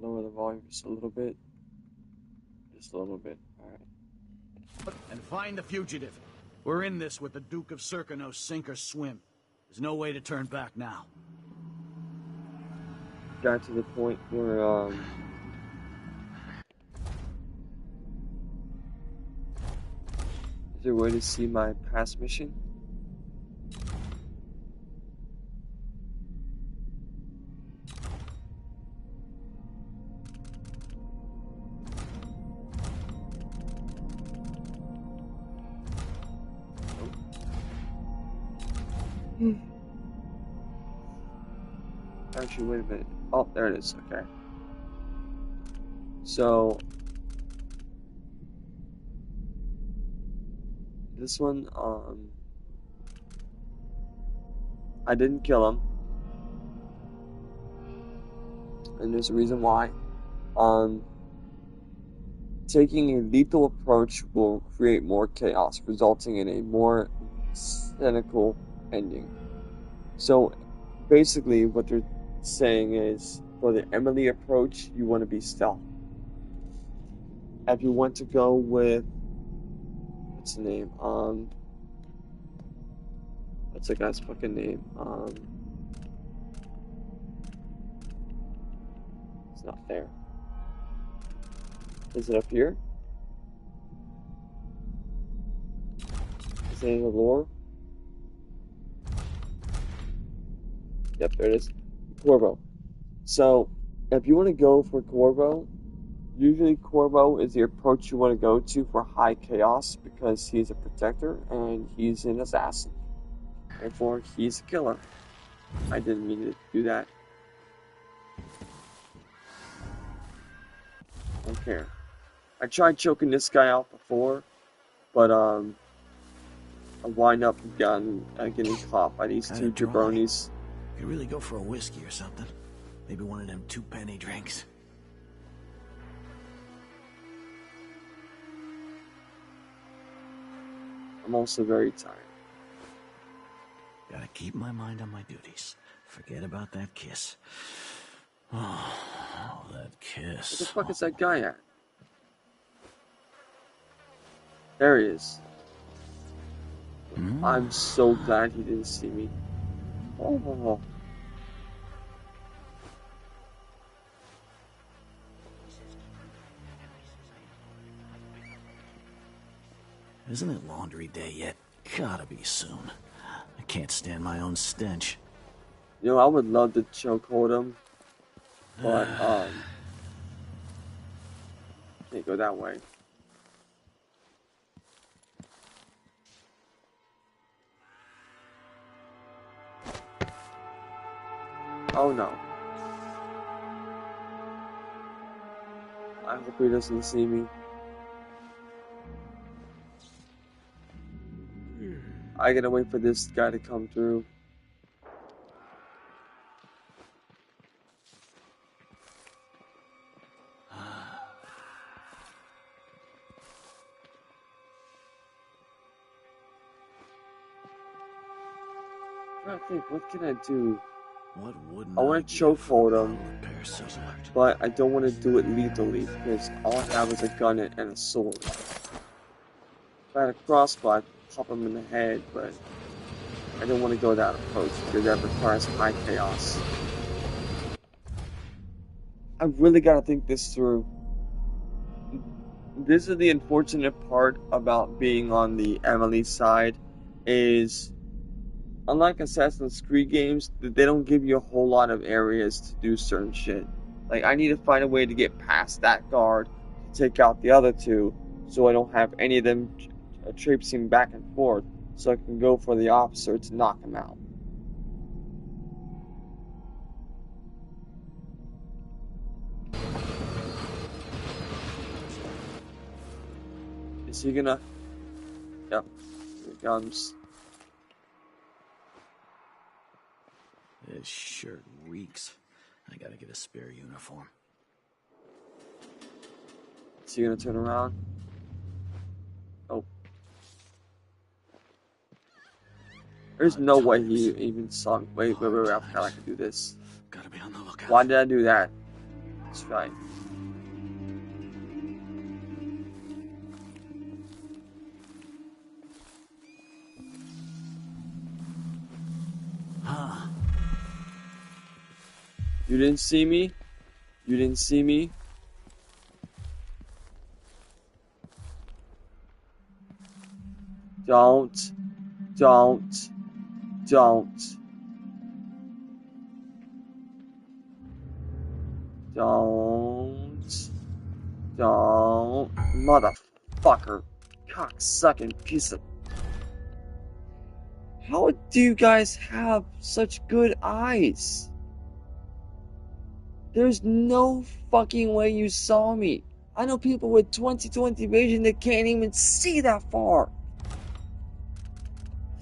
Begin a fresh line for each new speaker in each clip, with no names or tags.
lower the volume just a little bit. Just a little bit. Alright.
And find the fugitive. We're in this with the Duke of Circano, sink or swim. There's no way to turn back now.
Got to the point where, is there a way to see my past mission? Actually, wait a minute. Oh, there it is. Okay. So, this one, I didn't kill him. And there's a reason why. Taking a lethal approach will create more chaos, resulting in a more cynical ending. So, basically, what they're saying is, for the Emily approach, you want to be stealth. If you want to go with, what's the name? What's the guy's fucking name? It's not there. Is it up here? Is it in the lore? Yep, there it is. Corvo. So, if you want to go for Corvo, usually Corvo is the approach you want to go to for high chaos because he's a protector and he's an assassin. Therefore, he's a killer. I didn't mean to do that. I don't care. I tried choking this guy out before, but I wind up getting caught by these two jabronis.
Could really go for a whiskey or something. Maybe one of them 2-penny drinks.
I'm also very tired.
Gotta keep my mind on my duties. Forget about that kiss. Oh, that kiss.
Where the fuck is that guy at? There he is. I'm so glad he didn't see me. Oh.
Isn't it laundry day yet? Gotta be soon. I can't stand my own stench.
You know, I would love to chokehold him, but can't go that way. Oh no. I hope he doesn't see me. I gotta wait for this guy to come through. I think, what can I do?
What wouldn't
I want to chokehold him, but I don't want to do it lethally because all I have is a gun and a sword. If I had a crossbow, I'd pop him in the head, but I don't want to go that approach because that requires high chaos. I really got to think this through. This is the unfortunate part about being on the Emily side is, unlike Assassin's Creed games, they don't give you a whole lot of areas to do certain shit. Like, I need to find a way to get past that guard to take out the other two, so I don't have any of them traipsing back and forth, so I can go for the officer to knock him out. Is he gonna... Yep, here he comes.
This shirt reeks. I gotta get a spare uniform.
Is he gonna turn around? Oh. There's no way he even saw me. Wait, I forgot I could do this.
Gotta be on the lookout.
Why did I do that? That's right. You didn't see me? You didn't see me? Don't. Don't. Don't. Don't. Don't. Motherfucker. Cocksucking piece of... How do you guys have such good eyes? There's no fucking way you saw me. I know people with 20/20 vision that can't even see that far.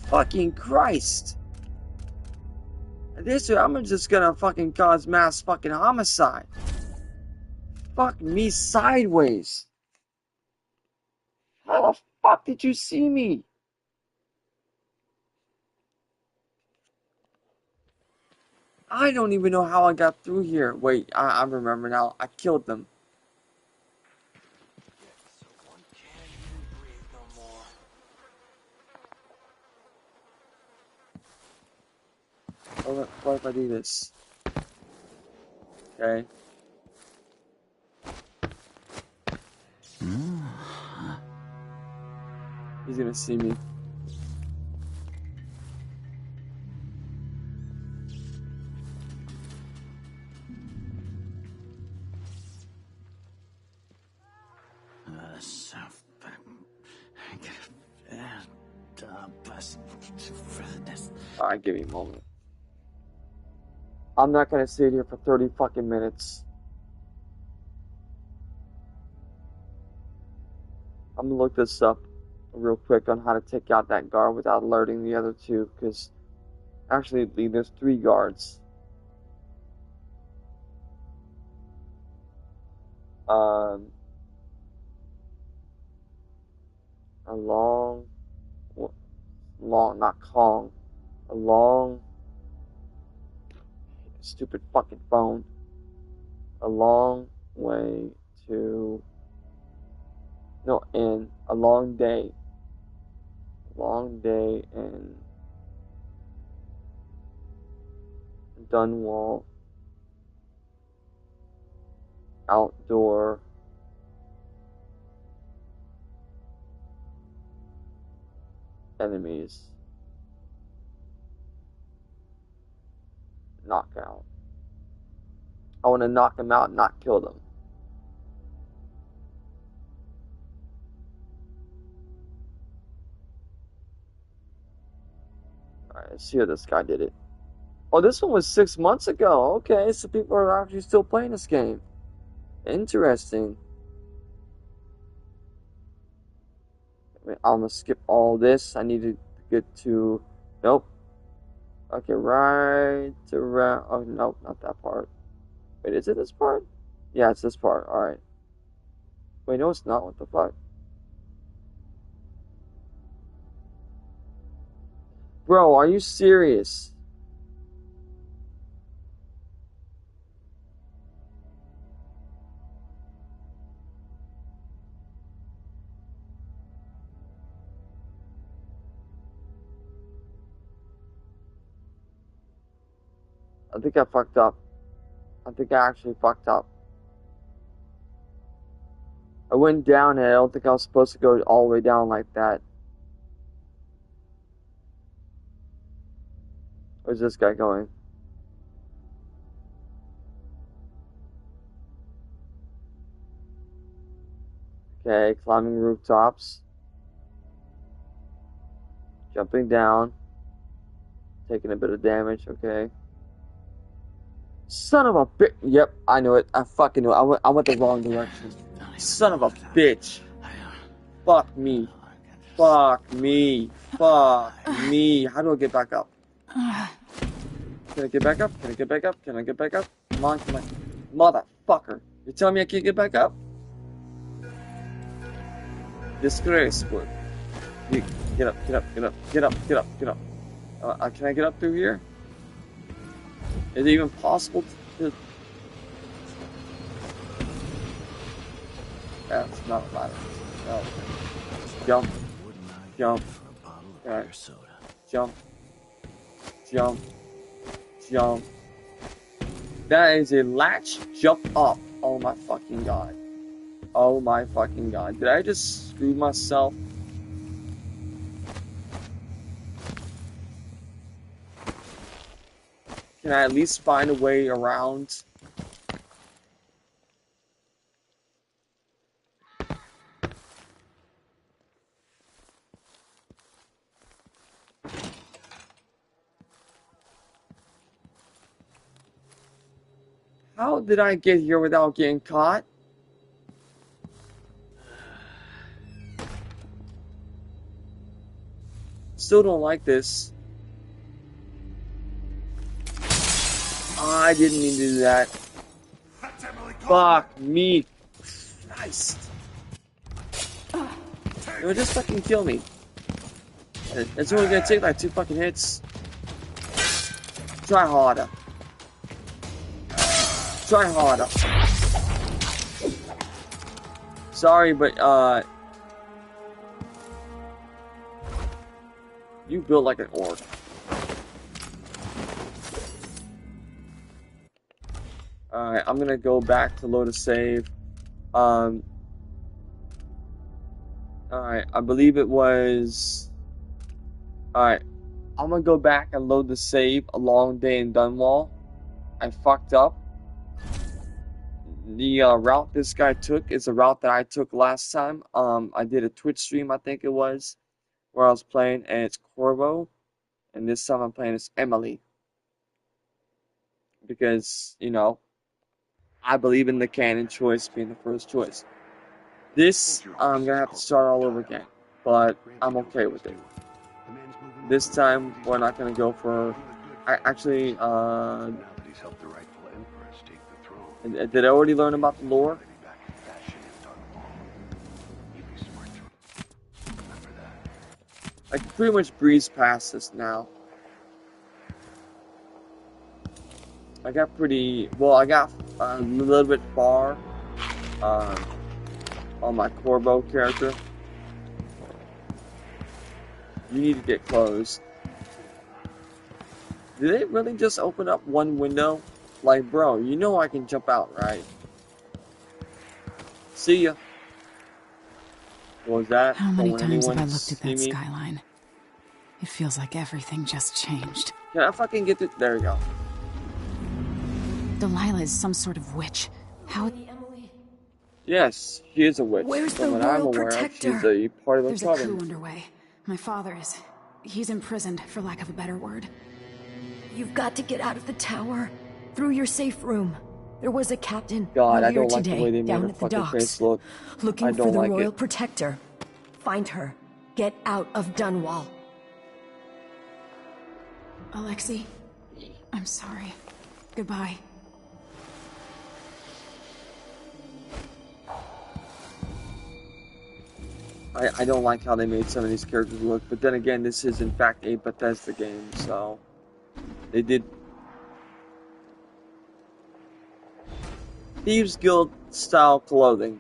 Fucking Christ. This way, I'm just gonna fucking cause mass fucking homicide. Fuck me sideways. How the fuck did you see me? I don't even know how I got through here. Wait, I remember now. I killed them.
So one can't even breathe no more.
What if I do this? Okay. He's gonna see me. Alright, give me a moment. I'm not gonna sit here for 30 fucking minutes. I'm gonna look this up real quick on how to take out that guard without alerting the other two, because actually there's 3 guards. A long, not Kong, a long, stupid fucking phone, a long way to, no, in, a long day in Dunwall, outdoor, enemies, knockout. I want to knock them out, not kill them. Alright, let's see how this guy did it. Oh, this one was 6 months ago. Okay, so people are actually still playing this game. Interesting. I'm gonna skip all this. I need to get to... Nope. Okay, right around... Oh, nope, not that part. Wait, is it this part? Yeah, it's this part. Alright. Wait, no, it's not. What the fuck? Bro, are you serious? I think I fucked up. I think I actually fucked up. I went down and I don't think I was supposed to go all the way down like that. Where's this guy going? Okay, climbing rooftops. Jumping down. Taking a bit of damage, okay. Son of a bitch. Yep, I knew it. I fucking knew it. I went the wrong direction. Son of a bitch. Fuck me. Fuck me. Fuck me. How do I get back up? Can I get back up? Can I get back up? Can I get back up? Come on, come on. Motherfucker. You're telling me I can't get back up? Disgraceful. You get up, get up, get up, get up, get up, get up. Can I get up through here? Is it even possible to... That's not a ladder. No. Jump,
Wouldn't I
jump,
give for a bottle of
alright.
clear soda?
Jump, jump, jump. That is a latch jump up. Oh my fucking god. Oh my fucking god. Did I just screw myself? Can I at least find a way around? How did I get here without getting caught? Still don't like this. I didn't mean to do that. Fuck me. Christ. It would just fucking kill me. It's only gonna take like 2 fucking hits. Try harder. Try harder. Sorry, but you built like an orc. Alright, I'm gonna go back to load a save. Alright, I believe it was. Alright, I'm gonna go back and load the save A Long Day in Dunwall. I fucked up. The route this guy took is a route that I took last time. I did a Twitch stream, I think it was, where I was playing, and it's Corvo, and this time I'm playing as Emily. Because, you know, I believe in the canon choice being the first choice. This, I'm gonna have to start all over again, but I'm okay with it. This time, we're not gonna go for. Did I already learn about the lore? I can pretty much breeze past this now. I got a little bit far on my Corvo character. You need to get closed. Did they really just open up one window? Like, bro, you know I can jump out, right? See ya. What was that?
How many
Don't want
times have I
anyone to
looked at
see
that
me.
skyline? It feels like everything just changed.
Can I fucking get it? There we go.
Delilah is some sort of witch. How?
Yes, she is a witch.
Where's
From
the
what I'm
royal
aware of,
protector?
she's a part of the
There's a coup
coven.
underway. My father is. He's imprisoned, for lack of a better word.
You've got to get out of the tower. Through your safe room. There was a captain
God, I
earlier
don't like the
today
way they made
down
her
at the
fucking
docks.
face look.
Looking
I
for
don't
the
like
royal
it.
protector. Find her. Get out of Dunwall.
Alexei, I'm sorry. Goodbye.
I don't like how they made some of these characters look, but then again, this is in fact a Bethesda game, so they did Thieves Guild style clothing.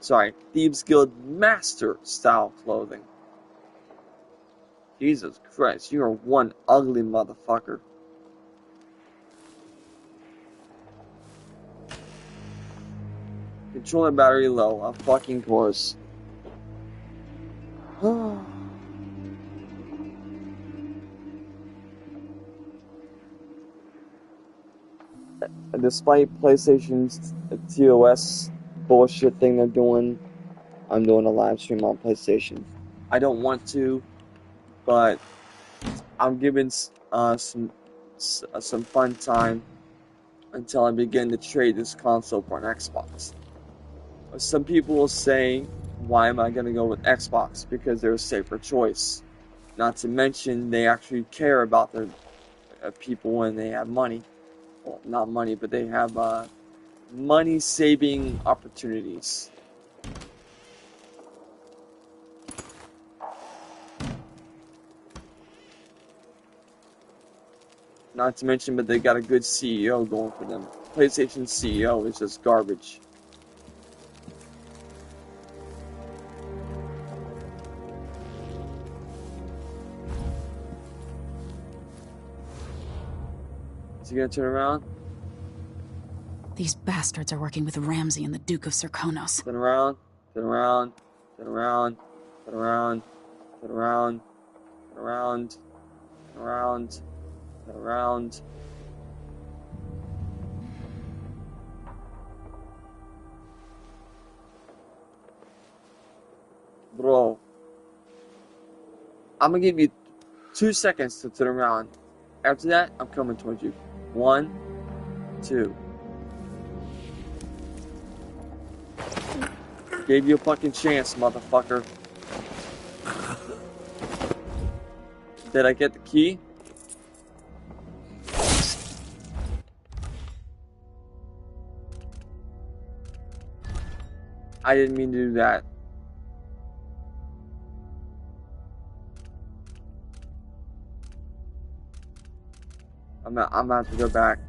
Sorry, Thieves Guild Master style clothing. Jesus Christ, you are one ugly motherfucker. Controller battery low, of fucking course. Despite PlayStation's TOS bullshit thing they're doing, I'm doing a live stream on PlayStation. I don't want to, but I'm giving some fun time until I begin to trade this console for an Xbox. Some people will say, why am I going to go with Xbox? Because they're a safer choice. Not to mention, they actually care about their people when they have money. Well, not money, but they have money-saving opportunities. Not to mention, but they got a good CEO going for them. PlayStation CEO is just garbage. he gonna turn around?
These bastards are working with Ramsay and the Duke of Serkonos.
Turn around, turn around, turn around, turn around, turn around, turn around, turn around, turn around. Bro, I'm gonna give you 2 seconds to turn around. After that, I'm coming towards you. 1, 2. Gave you a fucking chance, motherfucker. Did I get the key? I didn't mean to do that. I'm gonna have to go back.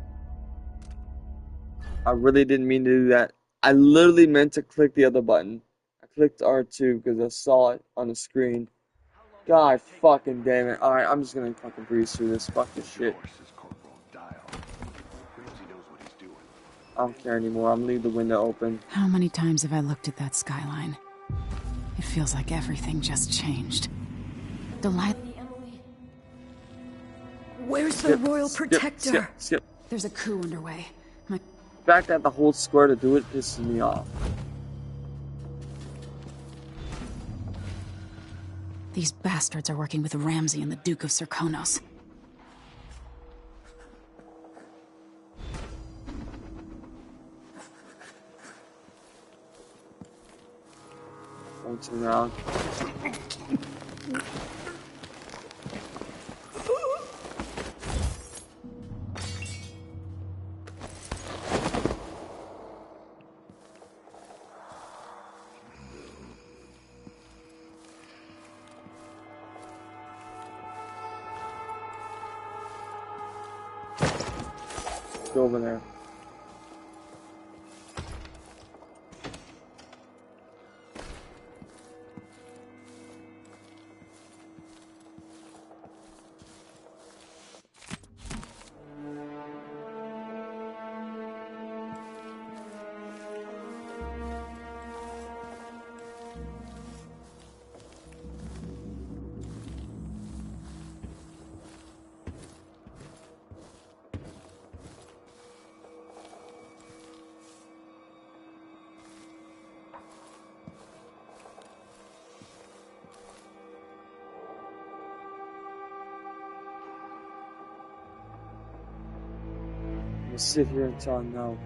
I really didn't mean to do that. I literally meant to click the other button. I clicked R2 because I saw it on the screen. God fucking damn it. Alright, I'm just gonna fucking breeze through this fucking shit. I don't care anymore. I'm gonna leave the window open.
How many times have I looked at that skyline? It feels like everything just changed. Delilah.
Where's the royal protector?
Skip.
There's a coup underway.
The fact that the whole square to do it pisses me off.
These bastards are working with Ramsay and the Duke of Serkonos.
Don't turn around. Go over there. I'm gonna sit here until I know.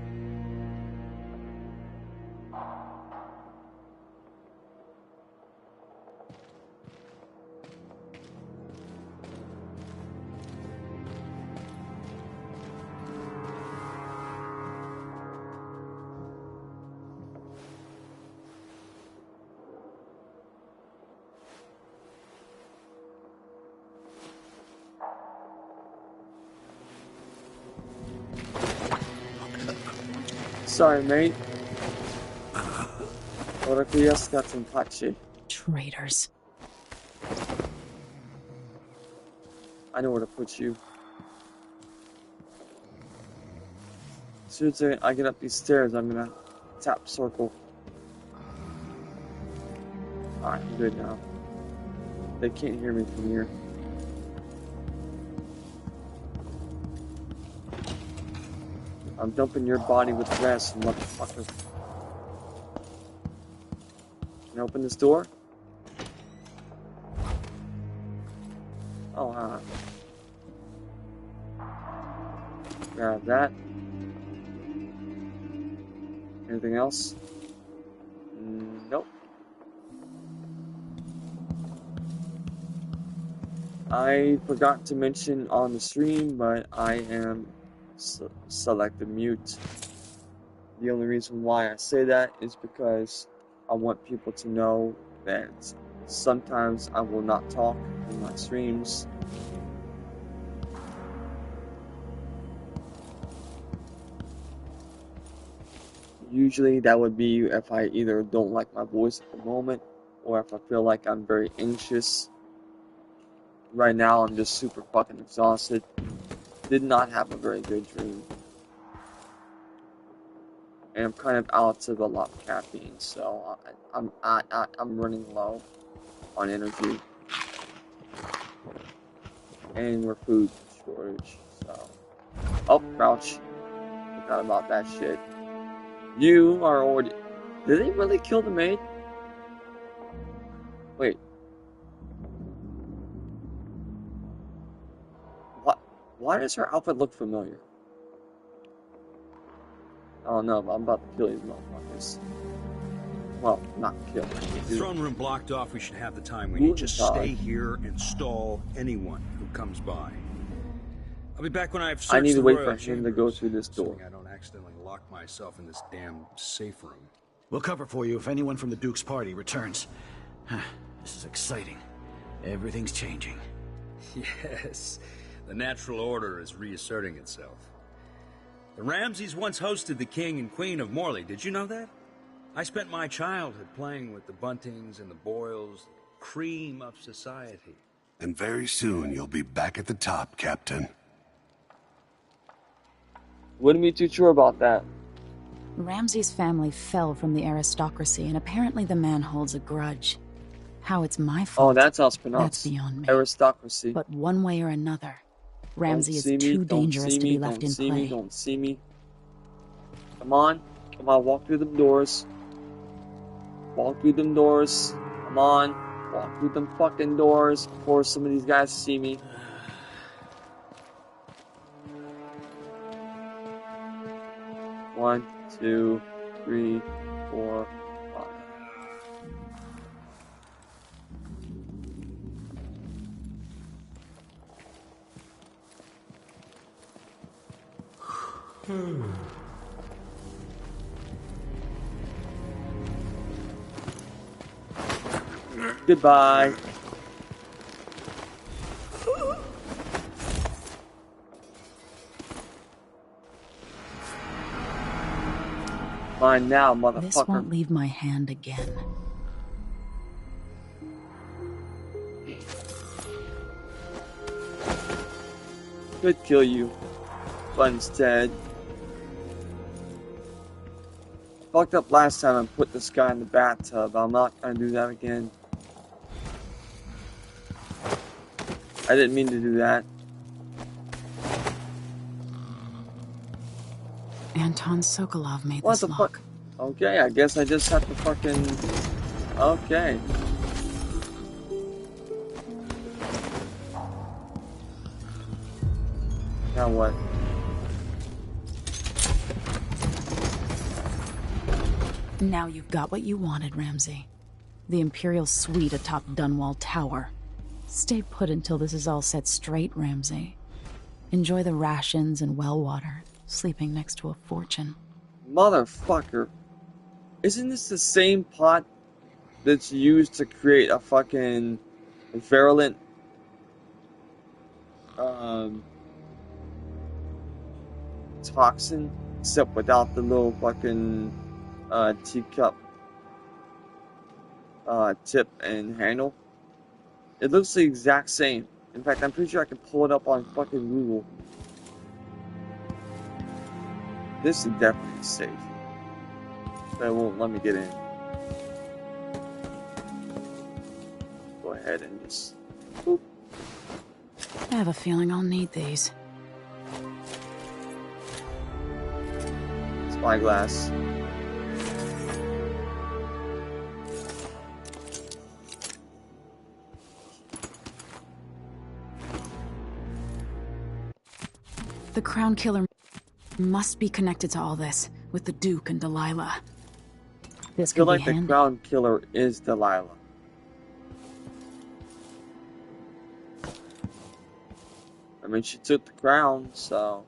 Sorry, mate. Ora qui ascatti in pace.
Traitors.
I know where to put you. As soon as I get up these stairs, I'm gonna tap circle. Alright, I'm good now. They can't hear me from here. I'm dumping your body with the rest, motherfucker. Can I open this door? Oh, grab that. Anything else? Nope. I forgot to mention on the stream, but I am selected mute. The only reason why I say that is because I want people to know that sometimes I will not talk in my streams. Usually that would be if I either don't like my voice at the moment or if I feel like I'm very anxious. Right now I'm just super fucking exhausted. did not have a very good dream. And I'm kind of out of a lot of caffeine, so I'm running low on energy. And we're food shortage, so. Oh, crouch. Forgot about that shit. You are already. Did they really kill the maid? Wait. What? Why does her outfit look familiar? Oh no, I'm about to kill these motherfuckers. Well, not kill.
Throne room blocked off. We should have the time we need. Just stay here and stall anyone who comes by. I'll be back when I've searched
I need to
the
wait
royal
for him to go through this door.
I don't accidentally lock myself in this damn safe room.
We'll cover for you if anyone from the Duke's party returns. This is exciting. Everything's changing.
Yes, the natural order is reasserting itself. The Ramseys once hosted the King and Queen of Morley. Did you know that? I spent my childhood playing with the Buntings and the Boyles, the cream of society.
And very soon you'll be back at the top, Captain.
Wouldn't be too sure about that.
Ramsay's family fell from the aristocracy, and apparently the man holds a grudge. How it's my fault,
Oh, that's how it's pronounced.
that's beyond me.
Aristocracy.
But one way or another, Ramsay is
Don't see me,
too dangerous to be left in
don't see
play.
me, don't see me. Come on, walk through them doors. Walk through them doors. Come on, walk through them fucking doors before some of these guys see me. One, 2, 3, 4, 5. Goodbye. Mine now, motherfucker.
This won't leave my hand again.
Could kill you, but instead fucked up last time and put this guy in the bathtub. I'm not gonna do that again. I didn't mean to do that.
Anton Sokolov made
What
this
the
lock.
fuck? Okay, I guess I just have to fucking... Okay. Now what?
Now you've got what you wanted, Ramsay. The Imperial Suite atop Dunwall Tower. Stay put until this is all set straight, Ramsay. Enjoy the rations and well water, sleeping next to a fortune.
Motherfucker. Isn't this the same pot that's used to create a fucking virulent toxin, except without the little fucking teacup tip and handle? It looks the exact same. In fact, I'm pretty sure I can pull it up on fucking Google. This is definitely safe. But it won't let me get in. Go ahead and just... Boop.
I have a feeling I'll need these.
Spyglass.
The Crown Killer must be connected to all this, with the Duke and Delilah. This
I feel
could be
like the
handy.
Crown Killer is Delilah. I mean, she took the crown, so...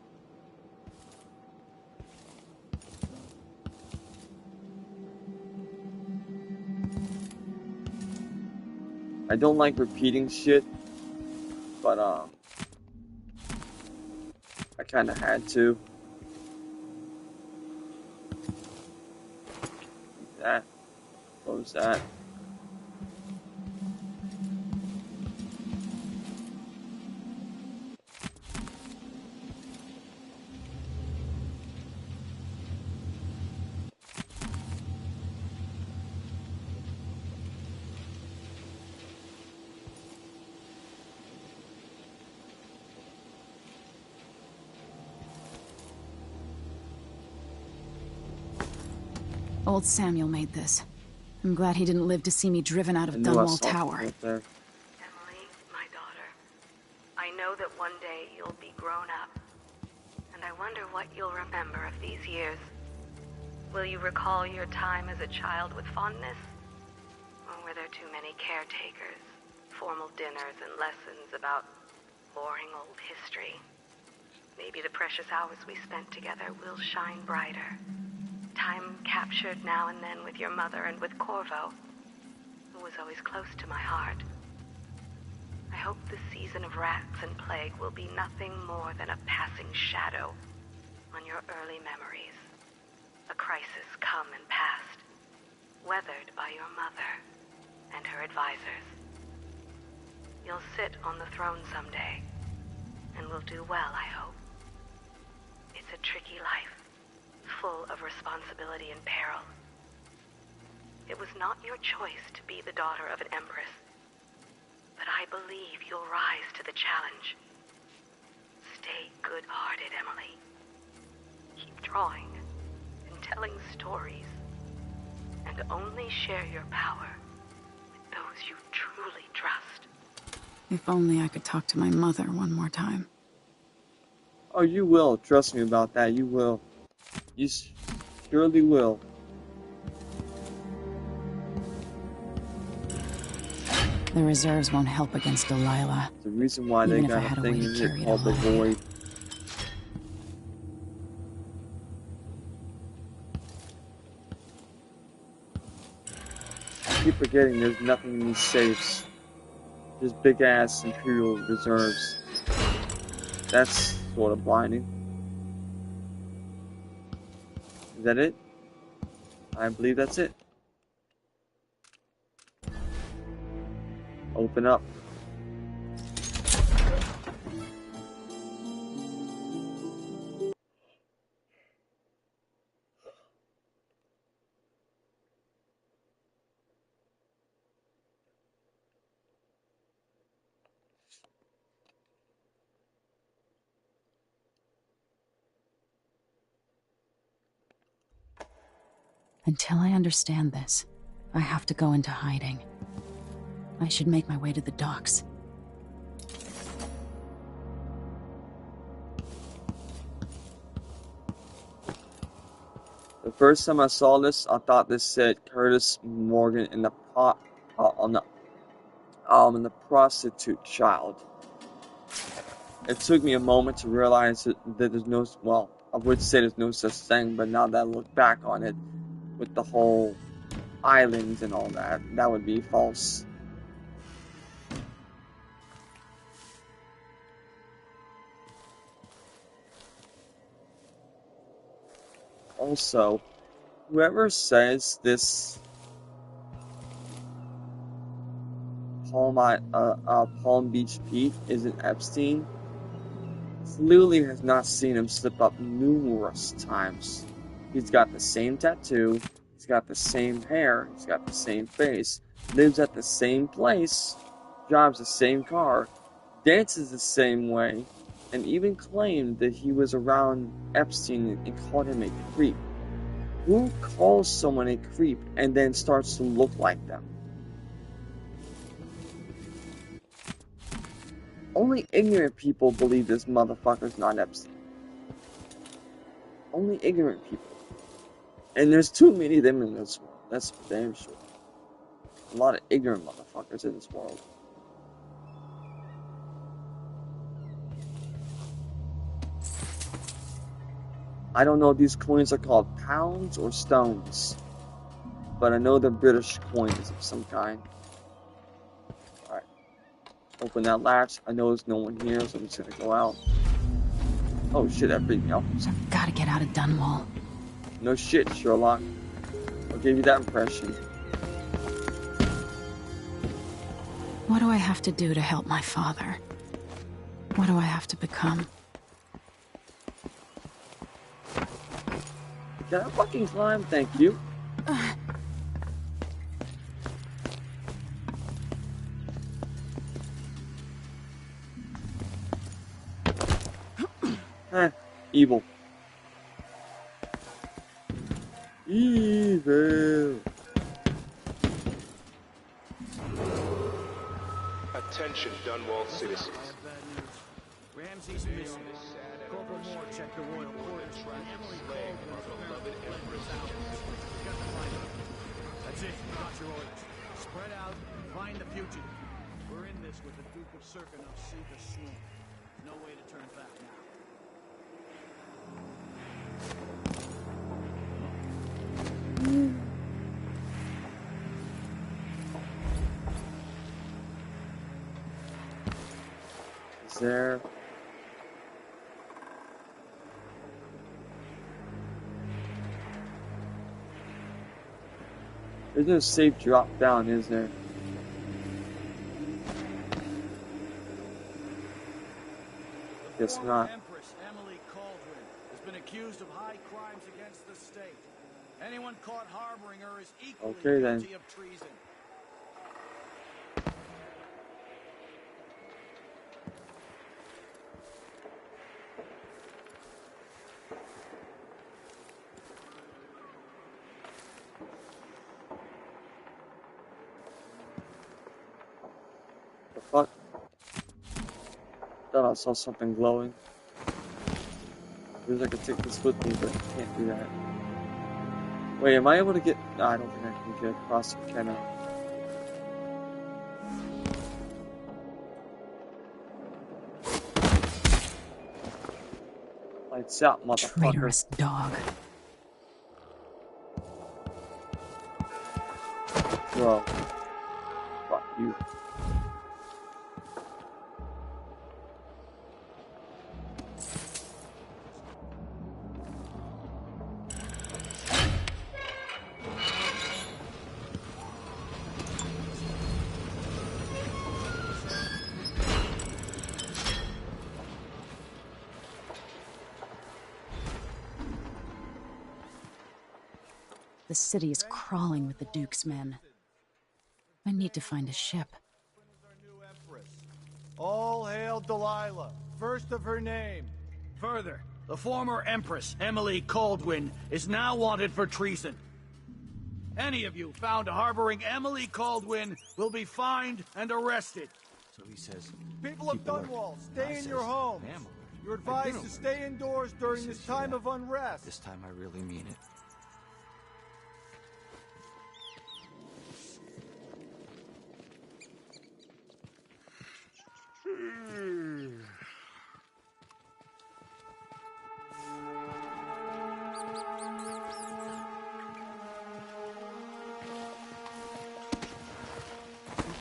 I don't like repeating shit, but I kinda had to. That. Close that.
Old Samuel made this. I'm glad he didn't live to see me driven out of
I knew I
Dunwall
saw
Tower.
something up there.
Emily, my daughter, I know that one day you'll be grown up, and I wonder what you'll remember of these years. Will you recall your time as a child with fondness? Or were there too many caretakers, formal dinners, and lessons about boring old history? Maybe the precious hours we spent together will shine brighter. Time captured now and then with your mother and with Corvo, who was always close to my heart. I hope the season of rats and plague will be nothing more than a passing shadow on your early memories. A crisis come and past, weathered by your mother and her advisors. You'll sit on the throne someday, and will do well, I hope. It's a tricky life, full of responsibility and peril. It was not your choice to be the daughter of an empress, but I believe you'll rise to the challenge. Stay good-hearted, Emily. Keep drawing and telling stories, and only share your power with those you truly trust.
If only I could talk to my mother one more time.
Oh, you will. Trust me about that. You will. You surely will.
The reserves won't help against Delilah.
The reason why
Even
they
if I
got
had
a
a way
thing
to
in
carry
it
it
called the
alive.
Void. I keep forgetting there's nothing in these safes. Just big ass Imperial reserves. That's sort of blinding. Is that it? I believe that's it. Open up.
Until I understand this, I have to go into hiding. I should make my way to the docks.
The first time I saw this, I thought this said Curtis Morgan in the in the prostitute child. It took me a moment to realize that there's no, well, I would say there's no such thing, but now that I look back on it, with the whole islands and all that, that would be false. Also, whoever says this Palm Beach Pete isn't Epstein, clearly has not seen him slip up numerous times. He's got the same tattoo, he's got the same hair, he's got the same face, lives at the same place, drives the same car, dances the same way, and even claimed that he was around Epstein and called him a creep. Who calls someone a creep and then starts to look like them? Only ignorant people believe this motherfucker's not Epstein. Only ignorant people. And there's too many of them in this world. That's for damn sure. A lot of ignorant motherfuckers in this world. I don't know if these coins are called pounds or stones, but I know they're British coins of some kind. Alright. Open that latch. I know there's no one here, so I'm just gonna go out. Oh shit, that freaked me out.
I've got to get out of Dunwall.
No shit, Sherlock. What gave you that impression?
What do I have to do to help my father? What do I have to become?
Can I fucking climb? Thank you. Evil. Evil.
Attention, Dunwall citizens.
I have bad news. Ramsey's missing. Corporal Moore checked the royal quarters. Emily Caldwell beloved out. We've got to find her. That's it. You got your orders. Spread out and find the fugitive. We're in this with the Duke of Circano sink or swim. There's no way to turn back now.
Is there? There's no safe drop down, is there? Guess
Former
not.
Empress Emily Caldwel has been accused of high crimes against the state. Anyone caught harboring her is equally
Okay, then.
guilty of treason.
The fuck? Thought I saw something glowing. Wish I could take this with me, but I can't do that. Wait, am I able to get? No, I don't think I can get across. Can I? Lights out, motherfucker.
Traitorous dog.
Bro. Fuck you.
The city is crawling with the Duke's men. I need to find a ship.
All hail Delilah, first of her name.
Further, the former Empress Emily Caldwel is now wanted for treason. Any of you found harboring Emily Caldwel will be fined and arrested.
So he says,
People of Dunwall, stay in your homes. You're advised to stay indoors during this time of unrest.
this time I really mean it.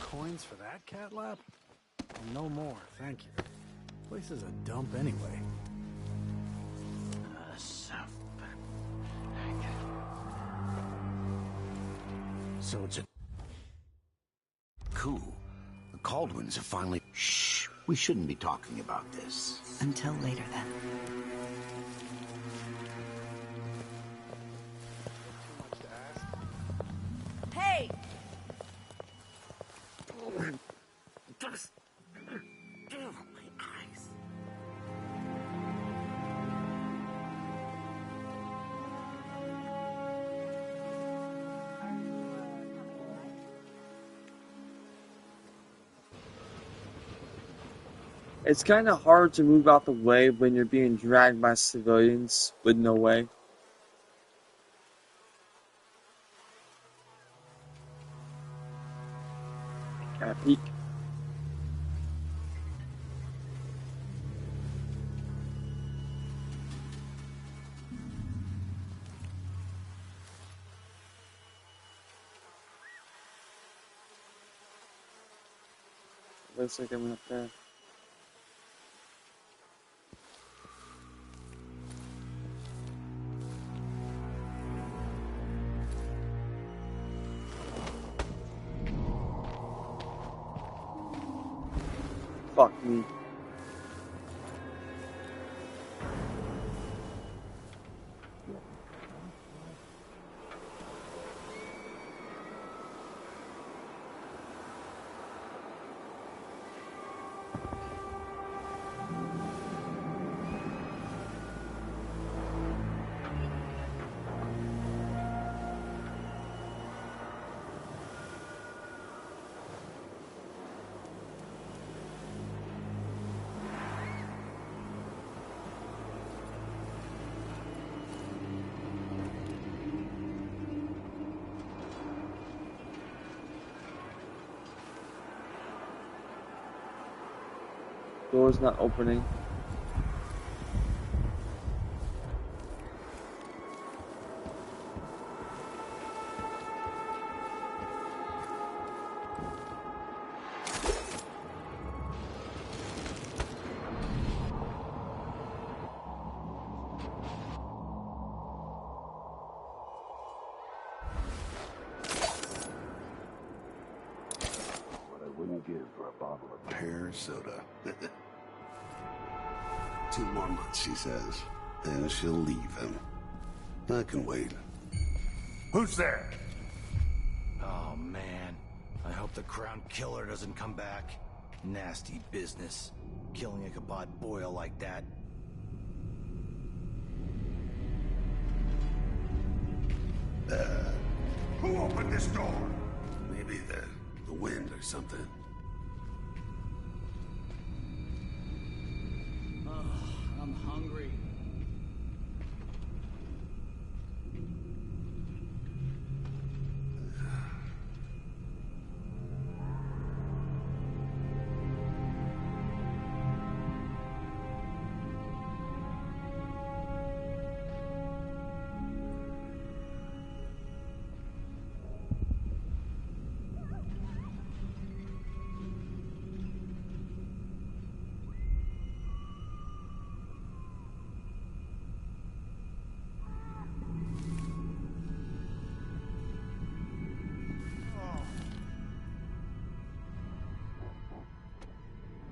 Coins for that cat lap? No more, thank you. Place is a dump anyway.
So it's a coup. The Caldwins have finally... Shh. We shouldn't be talking about this.
Until later, then.
Hey!
It's kind of hard to move out the way when you're being dragged by civilians with no way. Can I peek? Looks like I went up there. Fuck me. Door's not opening.
Wouldn't give for a bottle of pear soda. 2 more months, she says. Then she'll leave him. I can wait. Who's there?
Oh, man. I hope the Crown Killer doesn't come back. Nasty business. Killing Ichabod Boyle like that.
Who opened this door? Maybe the wind or something.
I'm hungry.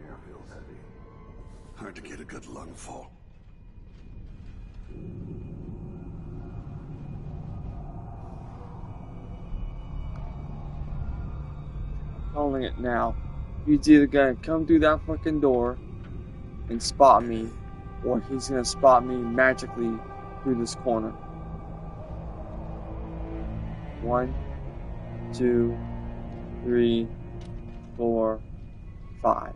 Air feels heavy. Hard to get a good lungful.
Calling it now. He's either gonna come through that fucking door and spot me, or he's gonna spot me magically through this corner. 1, 2, 3, 4, 5.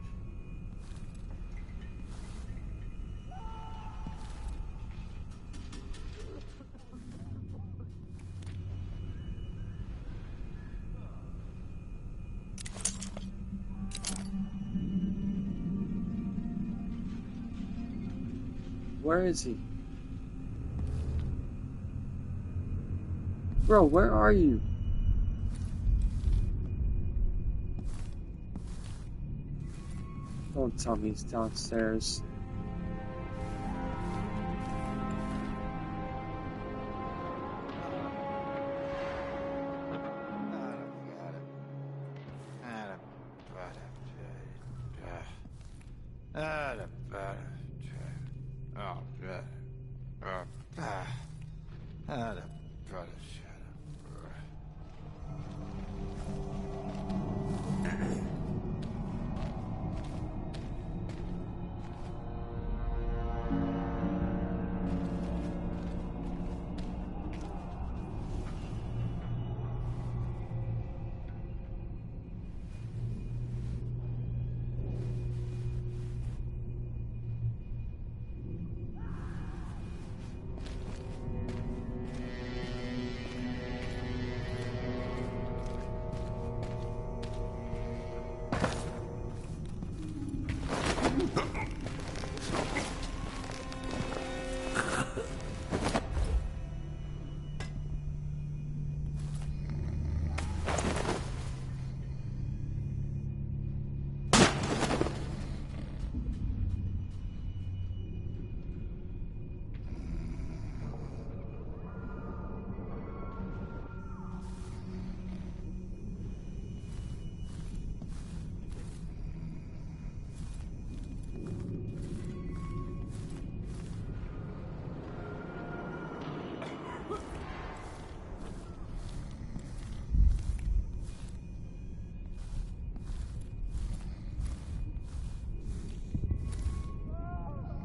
Where is he? Bro, where are you? Don't tell me he's downstairs.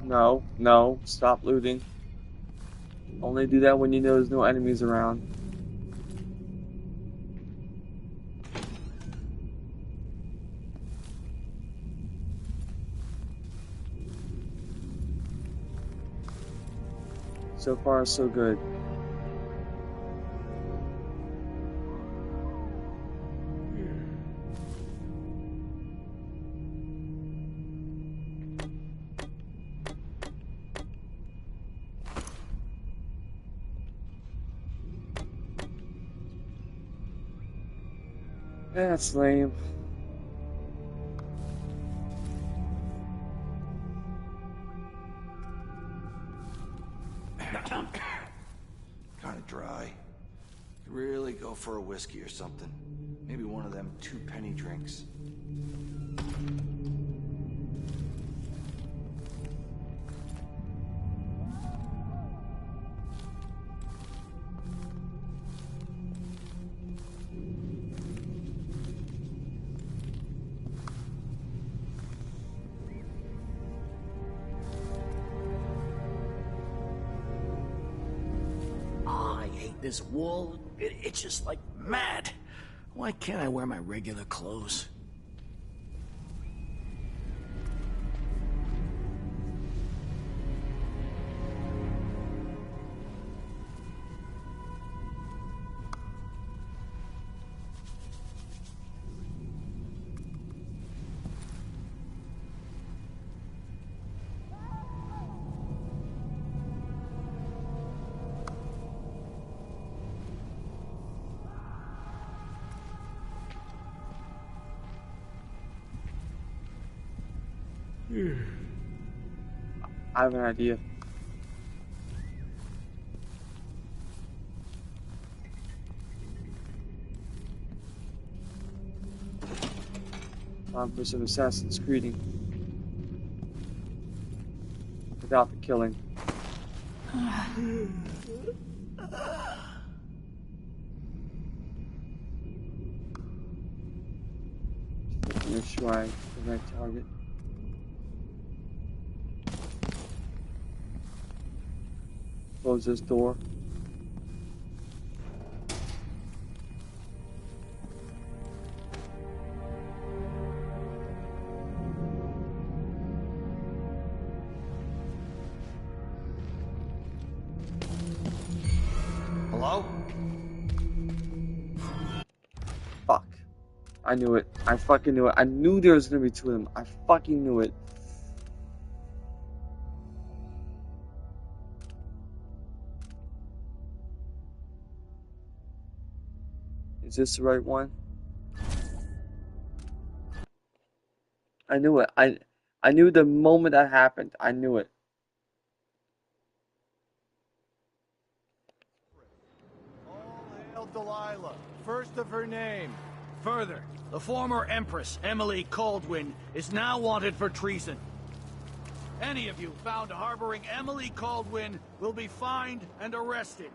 No, no, stop looting. Only do that when you know there's no enemies around. So far, so good. That's lame.
Kinda dry. Could really go for a whiskey or something. Maybe one of them 2-penny drinks.
I hate this wool. It itches like mad. Why can't I wear my regular clothes?
I have an idea. Time for some Assassin's Creeding. Without the killing. Make sure I the right target. Close this door.
Hello?
Fuck. I knew it. I fucking knew it. I knew there was gonna be two of them. I fucking knew it. Is this the right one? I knew it. I knew the moment that happened. I knew it.
All hail Delilah, first of her name.
Further, the former Empress, Emily Kaldwin, is now wanted for treason. Any of you found harboring Emily Kaldwin will be fined and arrested.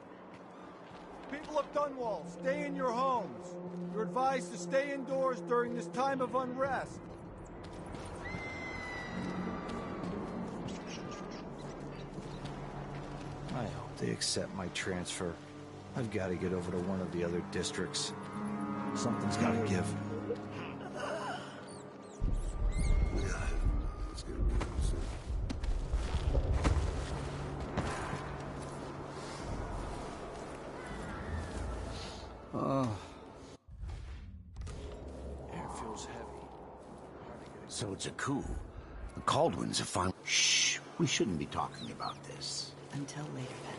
People of Dunwall, stay in your homes. You're advised to stay indoors during this time of unrest.
I hope they accept my transfer. I've got to get over to one of the other districts. Something's got to give.
It's gonna be awesome.
Oh. Air feels heavy.
So it's a coup. The Kaldwins have finally... Shh! We shouldn't be talking about this.
Until later, then.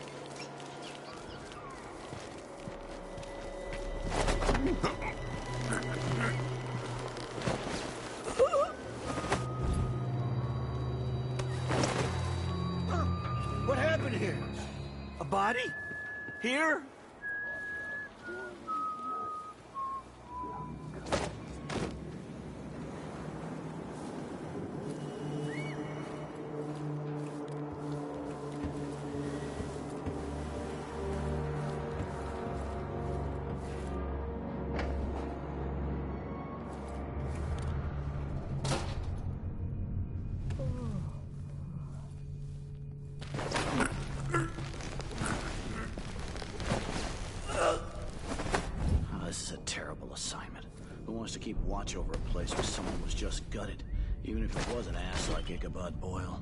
What happened here? A body? Here? This is a terrible assignment. Who wants to keep watch over a place where someone was just gutted, even if it was an ass like Ichabod Boyle?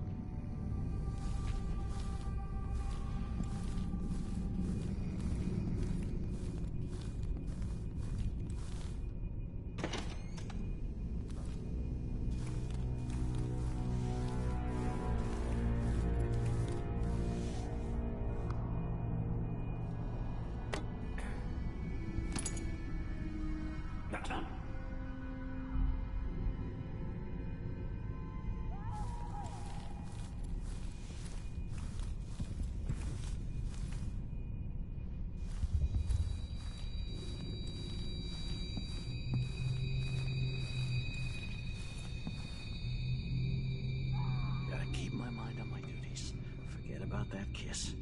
that kiss.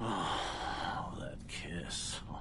Oh, that kiss. Oh.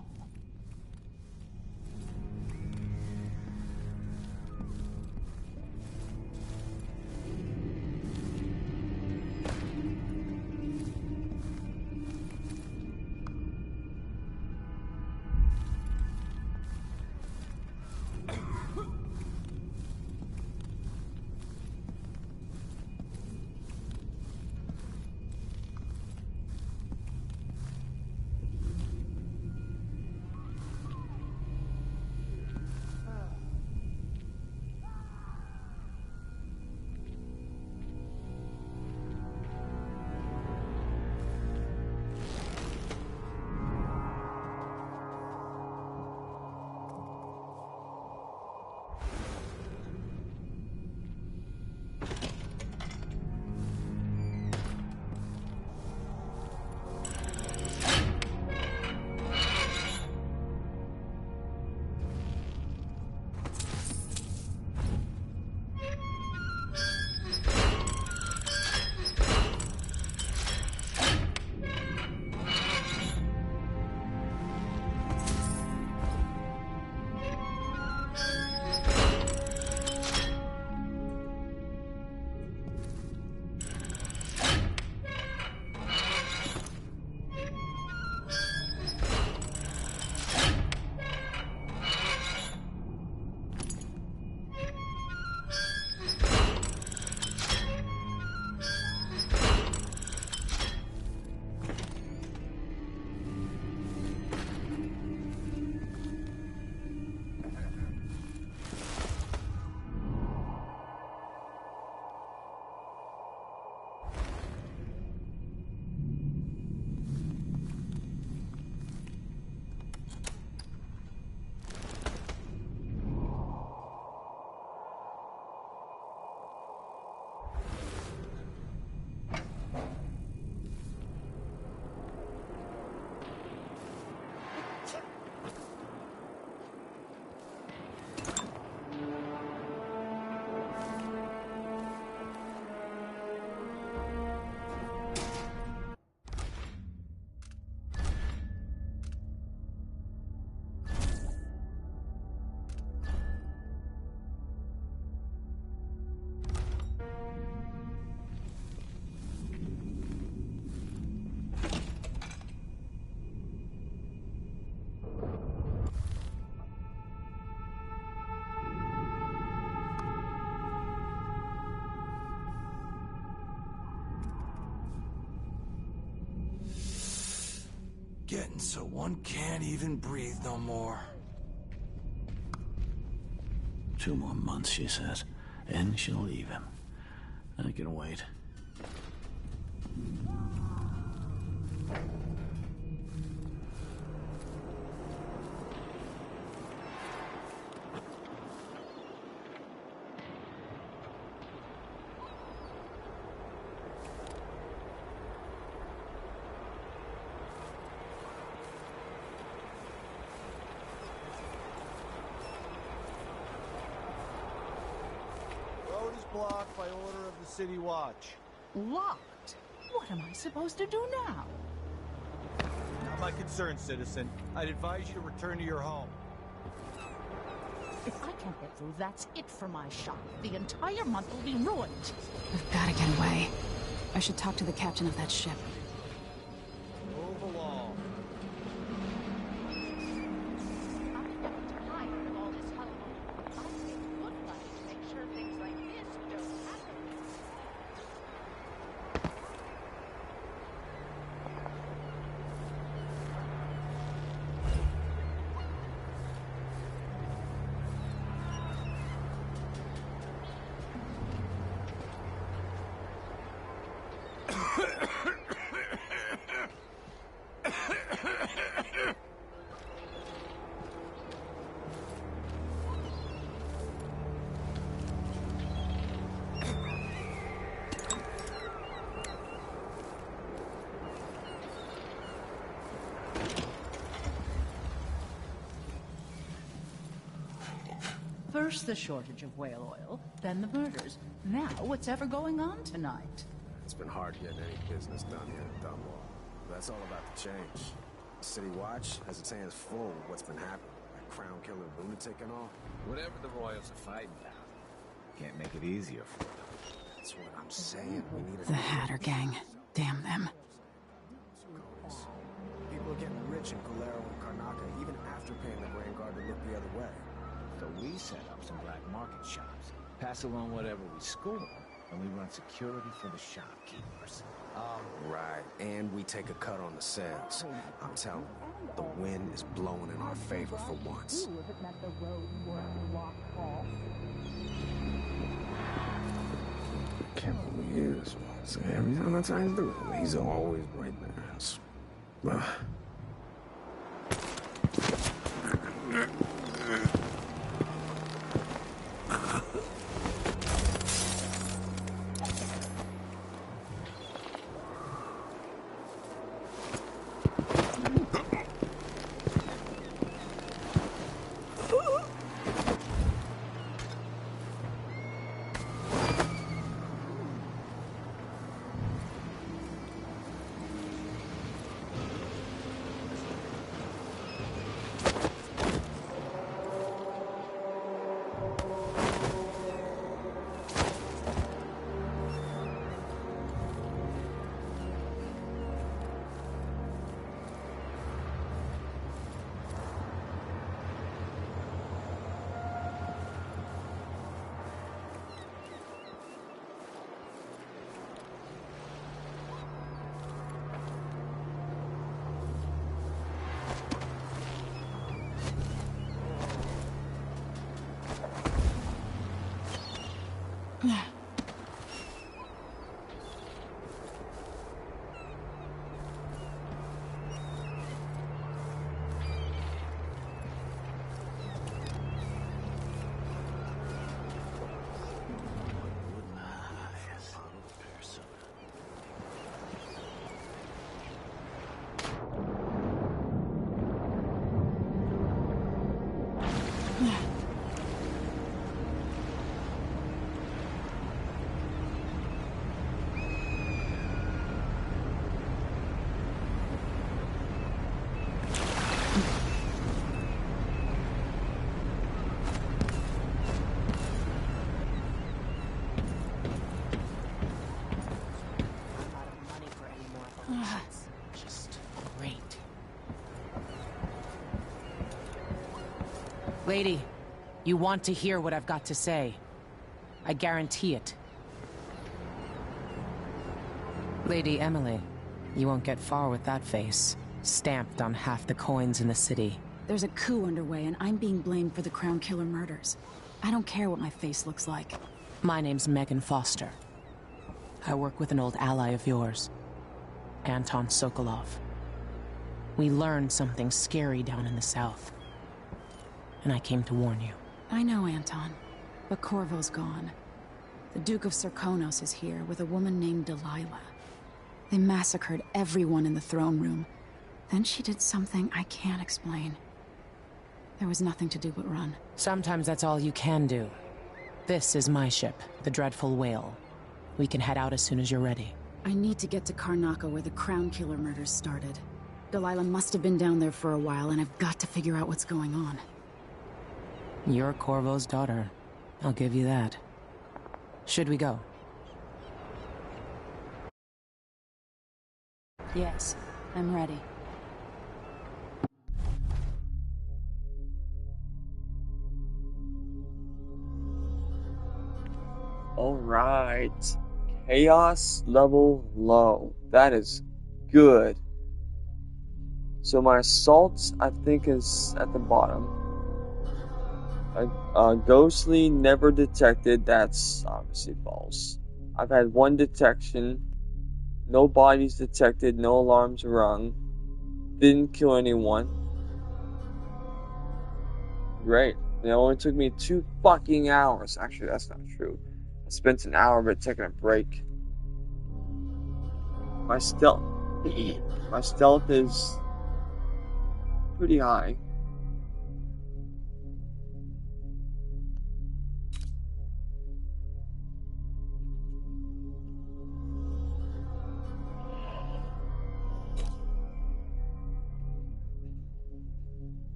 Getting so one can't even breathe no more.
2 more months, she says, and she'll leave him. I can wait.
Road is blocked by order of the City Watch.
Locked? What am I supposed to do now?
Not my concern, citizen. I'd advise you to return to your home.
If I can't get through, that's it for my shop. The entire month will be ruined.
We've got to get away. I should talk to the captain of that ship.
Move along.
I'm tired of all this hullabaloo. I think good money to make sure things like this don't happen. First the shortage of whale oil, then the murders. Now what's ever going on tonight?
It's been hard getting any business done here in Dunwall. But that's all about to change. The City Watch has its hands full with what's been happening. That crown killer lunatic and all.
Whatever the royals are fighting down, can't make it easier for them.
That's what I'm saying. We need
The Hatter Gang. Damn them.
People are getting rich in Calero and Karnaca even after paying the Grand Guard to look the other way.
So we set up some black market shops, pass along whatever we score, and we run security for the shopkeepers.
Right, and we take a cut on the sales. I'm telling you, the wind is blowing in our favor for once.
Can't believe this one. Every time I try to do it, he's always right there.
Just great. Lady, you want to hear what I've got to say. I guarantee it. Lady Emily, you won't get far with that face. Stamped on half the coins in the city.
There's a coup underway, and I'm being blamed for the Crown Killer murders. I don't care what my face looks like.
My name's Megan Foster. I work with an old ally of yours, Anton Sokolov. We learned something scary down in the south, and I came to warn you.
I know, Anton, but Corvo's gone. The Duke of Serkonos is here with a woman named Delilah. They massacred everyone in the throne room. Then she did something I can't explain. There was nothing to do but run.
Sometimes that's all you can do. This is my ship, the Dreadful Whale. We can head out as soon as you're ready.
I need to get to Karnaca where the Crown Killer murders started. Delilah must have been down there for a while, and I've got to figure out what's going on.
You're Corvo's daughter. I'll give you that. Should we go?
Yes, I'm ready.
Alright. Chaos level low. That is good. So my assaults, I think, is at the bottom. Ghostly never detected. That's obviously false. I've had one detection. No bodies detected. No alarms rung. Didn't kill anyone. Great. It only took me 2 fucking hours. Actually, that's not true. I spent an hour but taking a break. My stealth is pretty high.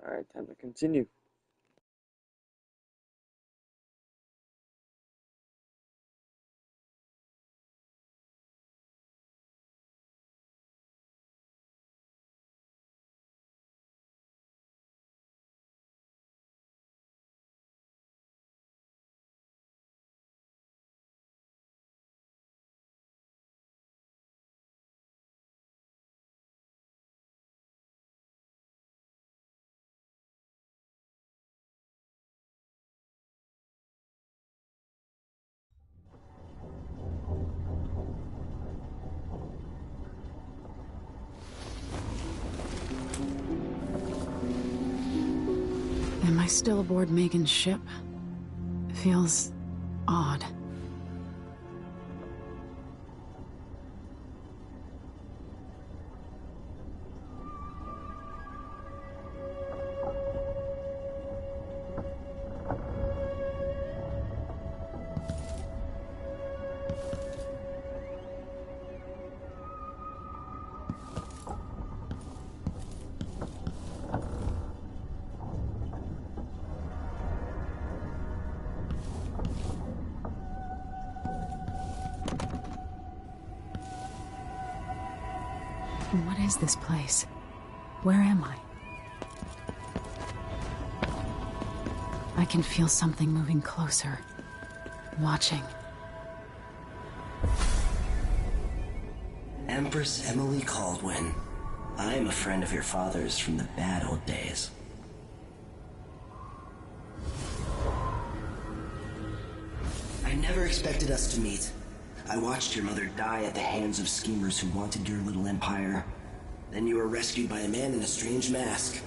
Alright, time to continue.
Am I still aboard Megan's ship? Feels odd. What is this place? Where am I? I can feel something moving closer. Watching.
Empress Emily Kaldwin. I am a friend of your father's from the bad old days. I never expected us to meet. I watched your mother die at the hands of schemers who wanted your little empire. Then you were rescued by a man in a strange mask.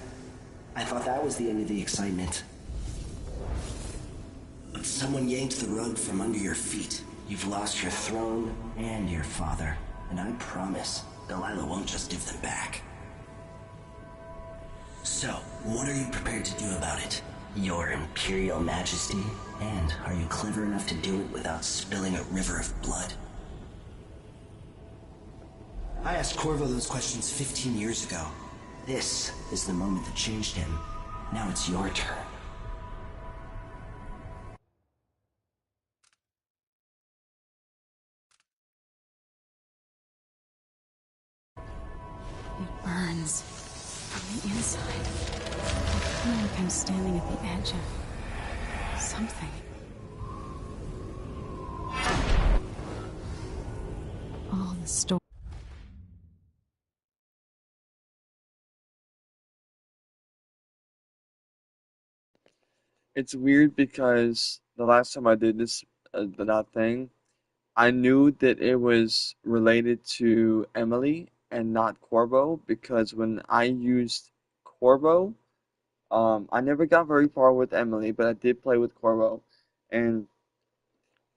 I thought that was the end of the excitement. But someone yanked the rug from under your feet. You've lost your throne and your father. And I promise, Delilah won't just give them back. So, what are you prepared to do about it? Your Imperial Majesty? And are you clever enough to do it without spilling a river of blood? I asked Corvo those questions 15 years ago. This is the moment that changed him. Now it's your turn.
It burns from the inside. I feel like I'm standing at the edge of something. All the story.
It's weird because the last time I did this, that thing, I knew that it was related to Emily and not Corvo because when I used Corvo, I never got very far with Emily, but I did play with Corvo, and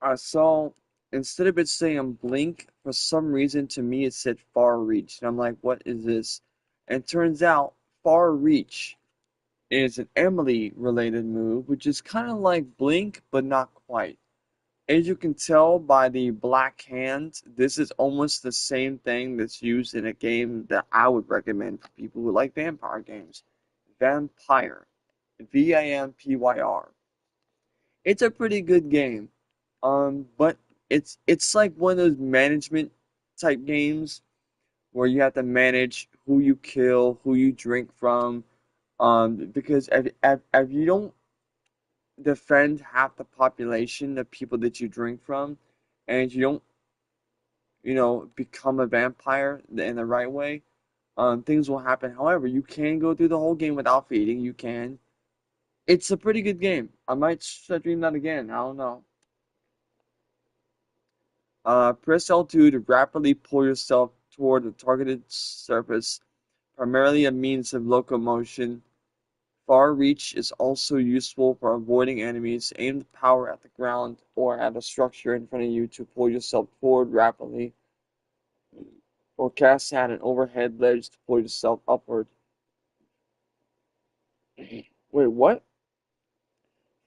I saw instead of it saying blink, for some reason to me it said far reach, and I'm like, what is this? And it turns out far reach is an Emily related move, which is kind of like blink, but not quite. As you can tell by the black hand, this is almost the same thing that's used in a game that I would recommend for people who like vampire games. Vampire. Vampyr. It's a pretty good game. But it's like one of those management type games where you have to manage who you kill, who you drink from. Because if you don't defend half the population of people that you drink from, and you don't, become a vampire in the right way, things will happen. However, you can go through the whole game without feeding. You can. It's a pretty good game. I might stream that again. I don't know. Press L2 to rapidly pull yourself toward the targeted surface, primarily a means of locomotion. Far reach is also useful for avoiding enemies. Aim the power at the ground or at a structure in front of you to pull yourself forward rapidly, or cast at an overhead ledge to pull yourself upward. Wait, what?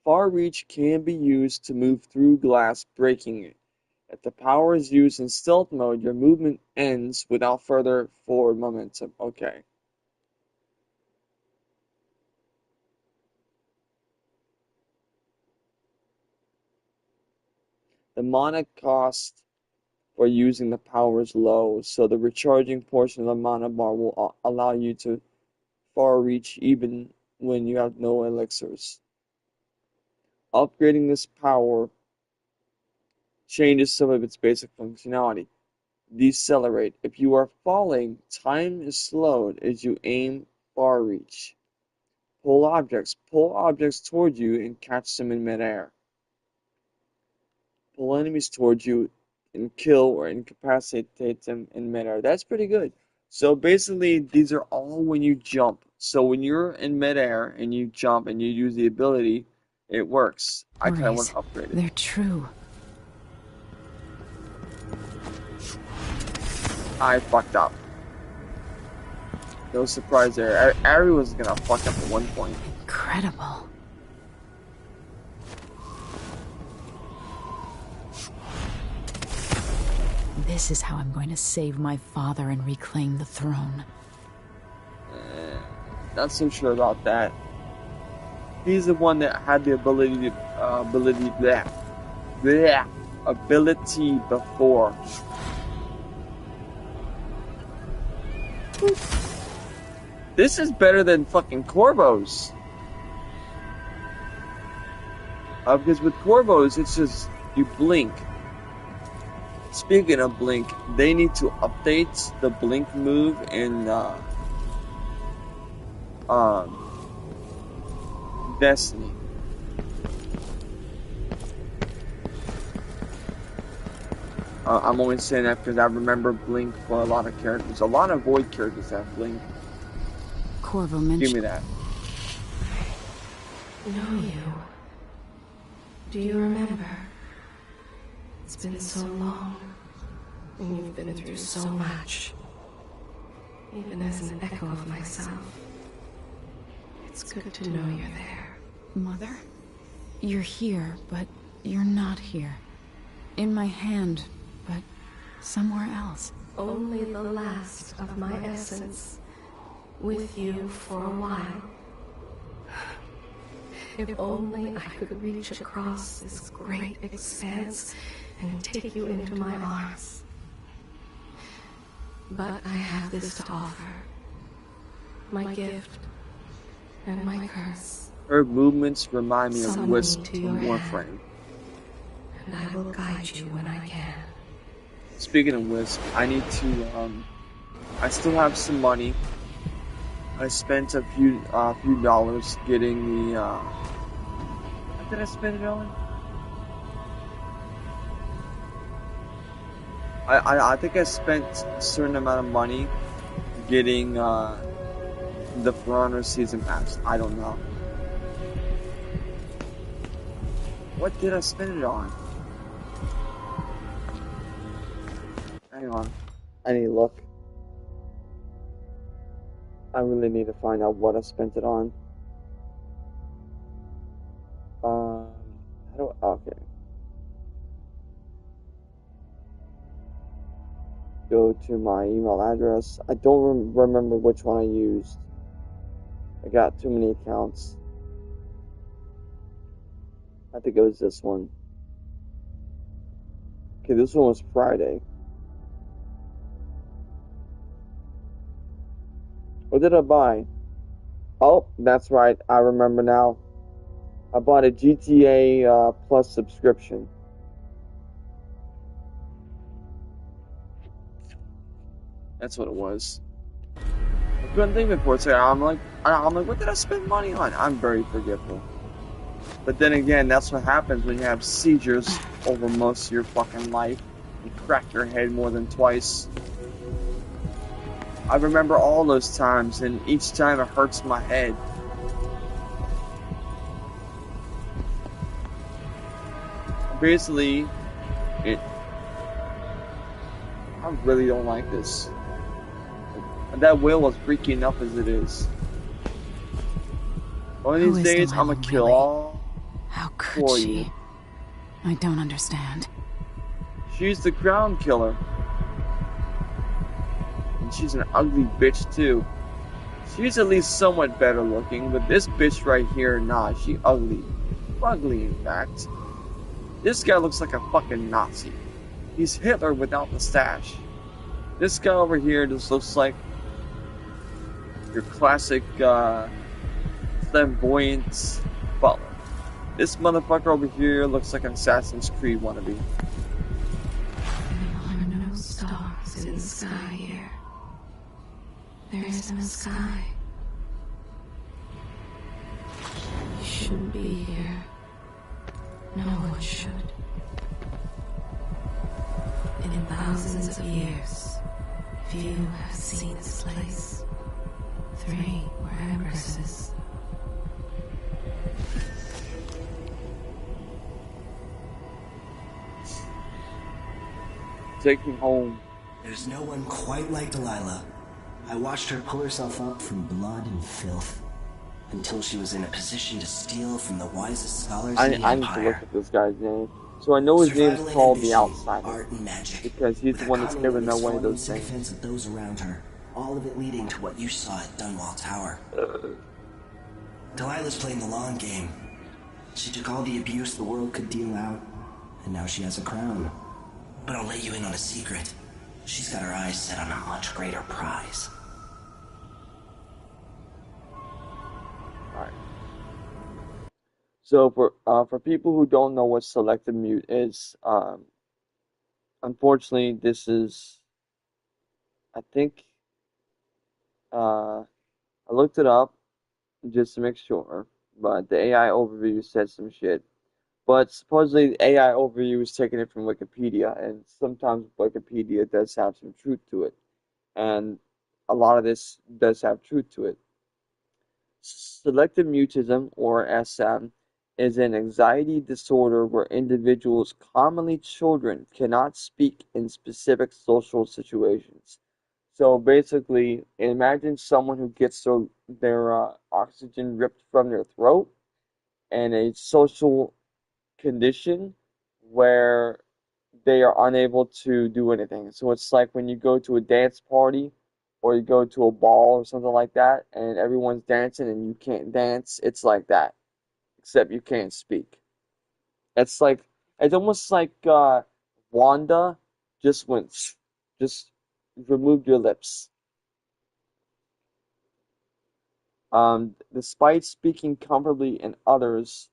Far reach can be used to move through glass, breaking it. If the power is used in stealth mode, your movement ends without further forward momentum. Okay. The mana cost for using the power is low, so the recharging portion of the mana bar will allow you to far reach even when you have no elixirs. Upgrading this power changes some of its basic functionality. Decelerate. If you are falling, time is slowed as you aim far reach. Pull objects. Pull objects toward you and catch them in midair. Pull enemies towards you and kill or incapacitate them in midair. That's pretty good. So basically, these are all when you jump. So when you're in midair and you jump and you use the ability, it works. I kind of want to upgrade it.
They're true.
I fucked up. No surprise there. Ari was gonna fuck up at one point.
Incredible. This is how I'm going to save my father and reclaim the throne.
Not so sure about that. He's the one that had the ability before. This is better than fucking Corvo's. Because with Corvo's, it's just you blink. Speaking of blink, they need to update the blink move in Destiny. I'm only saying that because I remember blink for a lot of characters. A lot of void characters have blink.
Corvo mentioned.
Give me that.
Know you. Do you remember? It's been so long, and you've been through so much. Even as an echo of myself, it's good to know you're there.
Mother? You're here, but you're not here. In my hand, but somewhere else.
Only the last of my essence, with you for a while. If only I could reach across this great expanse and take you into my arms. But I have this to offer. My gift and my curse.
Her movements remind me of
Summon
Wisp
me to your
from
hand,
Warframe.
and I will guide you when I can.
Speaking of Wisp, I need to, I still have some money. I spent a few dollars getting the, what did I spend it on? I think I spent a certain amount of money getting, the For Honor Season Pass. I don't know. What did I spend it on? Hang on. I need to look. I really need to find out what I spent it on. Okay. Go to my email address. I don't remember which one I used. I got too many accounts. I think it was this one. Okay, this one was Friday. What did I buy? Oh, that's right. I remember now. I bought a GTA Plus subscription. That's what it was. I couldn't think before. So I'm like, what did I spend money on? I'm very forgetful. But then again, that's what happens when you have seizures over most of your fucking life and crack your head more than twice. I remember all those times, and each time it hurts my head. Basically, I really don't like this. That whale was freaky enough as it is. One of these days, I'm gonna kill all
How could she? I don't understand.
She's the crown killer. And she's an ugly bitch too. She's at least somewhat better looking, but this bitch right here, nah, she ugly. Ugly, in fact. This guy looks like a fucking Nazi. He's Hitler without the stash. This guy over here just looks like your classic flamboyant butler. This motherfucker over here looks like an Assassin's Creed wannabe.
There are no stars in the sky here. There is no sky. You shouldn't be here. No one should. In thousands of years, few have seen this place. 3 were empresses.
Take me home.
There's no one quite like Delilah. I watched her pull herself up from blood and filth until she was in a position to steal from the wisest scholars in the
I need to look
Empire.
at this guy's name. So I know his name's
Survival and
called The
ambition,
Outsider.
art and magic.
Because he's
With
the
her
one that's
cunning
given
and
away
sworn
those
into
things.
defense of those around her, all of it leading to what you saw at Dunwall Tower. Delilah's playing the long game. She took all the abuse the world could deal out, and now she has a crown. But I'll let you in on a secret. She's got her eyes set on a much greater prize.
Alright. So for people who don't know what selective mute is, unfortunately this is, I think, I looked it up just to make sure, but the AI overview said some shit. But supposedly the AI overview is taking it from Wikipedia, and sometimes Wikipedia does have some truth to it, and a lot of this does have truth to it. Selective mutism, or SM, is an anxiety disorder where individuals, commonly children, cannot speak in specific social situations. So basically, imagine someone who gets their oxygen ripped from their throat in a social condition where they are unable to do anything. So it's like when you go to a dance party or you go to a ball or something like that and everyone's dancing and you can't dance, it's like that, except you can't speak. It's like, it's almost like Wanda just went, just removed your lips. Despite speaking comfortably in others,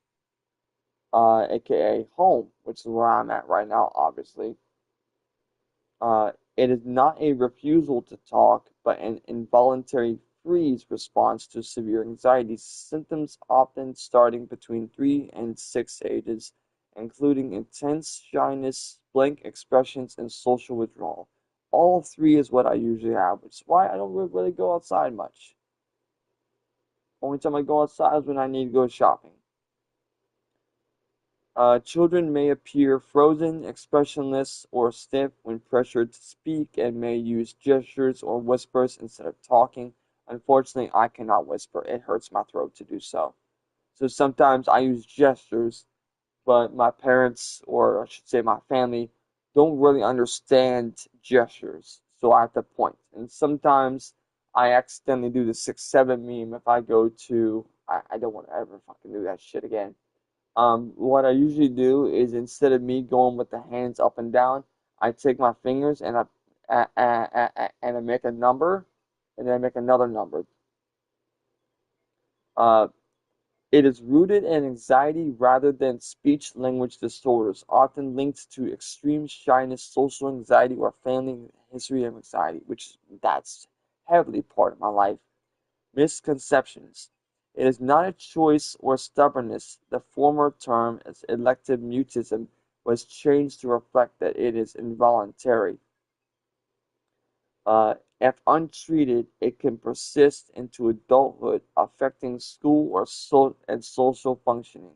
aka home, which is where I'm at right now, obviously. It is not a refusal to talk, but an involuntary freeze response to severe anxiety symptoms, often starting between 3 and 6 ages, including intense shyness, blank expressions, and social withdrawal. All 3 is what I usually have, which is why I don't really go outside much. Only time I go outside is when I need to go shopping. Children may appear frozen, expressionless, or stiff when pressured to speak and may use gestures or whispers instead of talking. Unfortunately, I cannot whisper. It hurts my throat to do so. So sometimes I use gestures, but my parents, or I should say my family, don't really understand gestures. So I have to point. And sometimes I accidentally do the 6-7 meme if I go to, I don't want to ever fucking do that shit again. What I usually do is instead of me going with the hands up and down, I take my fingers and I make a number, and then I make another number. Uh, it is rooted in anxiety rather than speech-language disorders, often linked to extreme shyness, social anxiety, or family history of anxiety, which that's heavily part of my life. Misconceptions. It is not a choice or stubbornness. The former term, as elective mutism, was changed to reflect that it is involuntary. If untreated, it can persist into adulthood, affecting school or social functioning.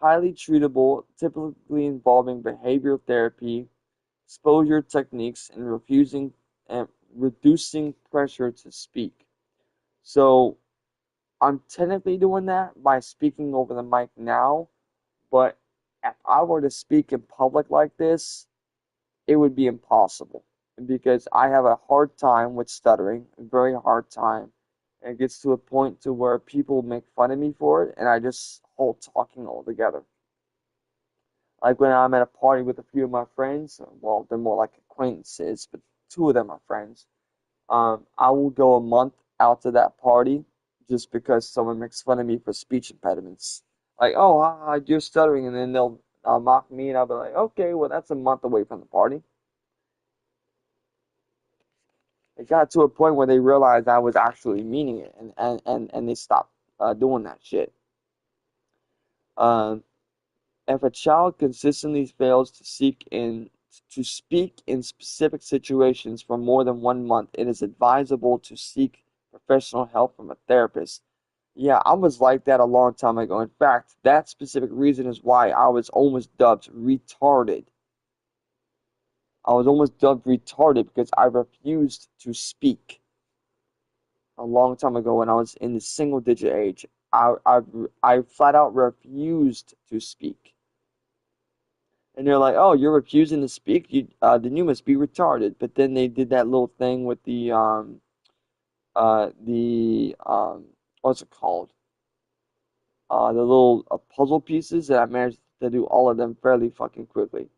Highly treatable, typically involving behavioral therapy, exposure techniques, and refusing and reducing pressure to speak. So I'm technically doing that by speaking over the mic now, but if I were to speak in public like this, it would be impossible because I have a hard time with stuttering, a very hard time. And it gets to a point to where people make fun of me for it, and I just halt talking altogether. Like when I'm at a party with a few of my friends, well, they're more like acquaintances, but two of them are friends. I will go a month out to that party just because someone makes fun of me for speech impediments. Like, oh, you're stuttering, and then they'll mock me, and I'll be like, okay, well, that's a month away from the party. It got to a point where they realized I was actually meaning it, and they stopped doing that shit. Um, if a child consistently fails to speak in specific situations for more than 1 month, it is advisable to seek professional help from a therapist. Yeah, I was like that a long time ago. In fact, that specific reason is why I was almost dubbed retarded. I was almost dubbed retarded because I refused to speak a long time ago when I was in the single digit age. I flat out refused to speak. And they're like, "Oh, you're refusing to speak? Then you must be retarded." But then they did that little thing with the what's it called? The little puzzle pieces, and I managed to do all of them fairly fucking quickly.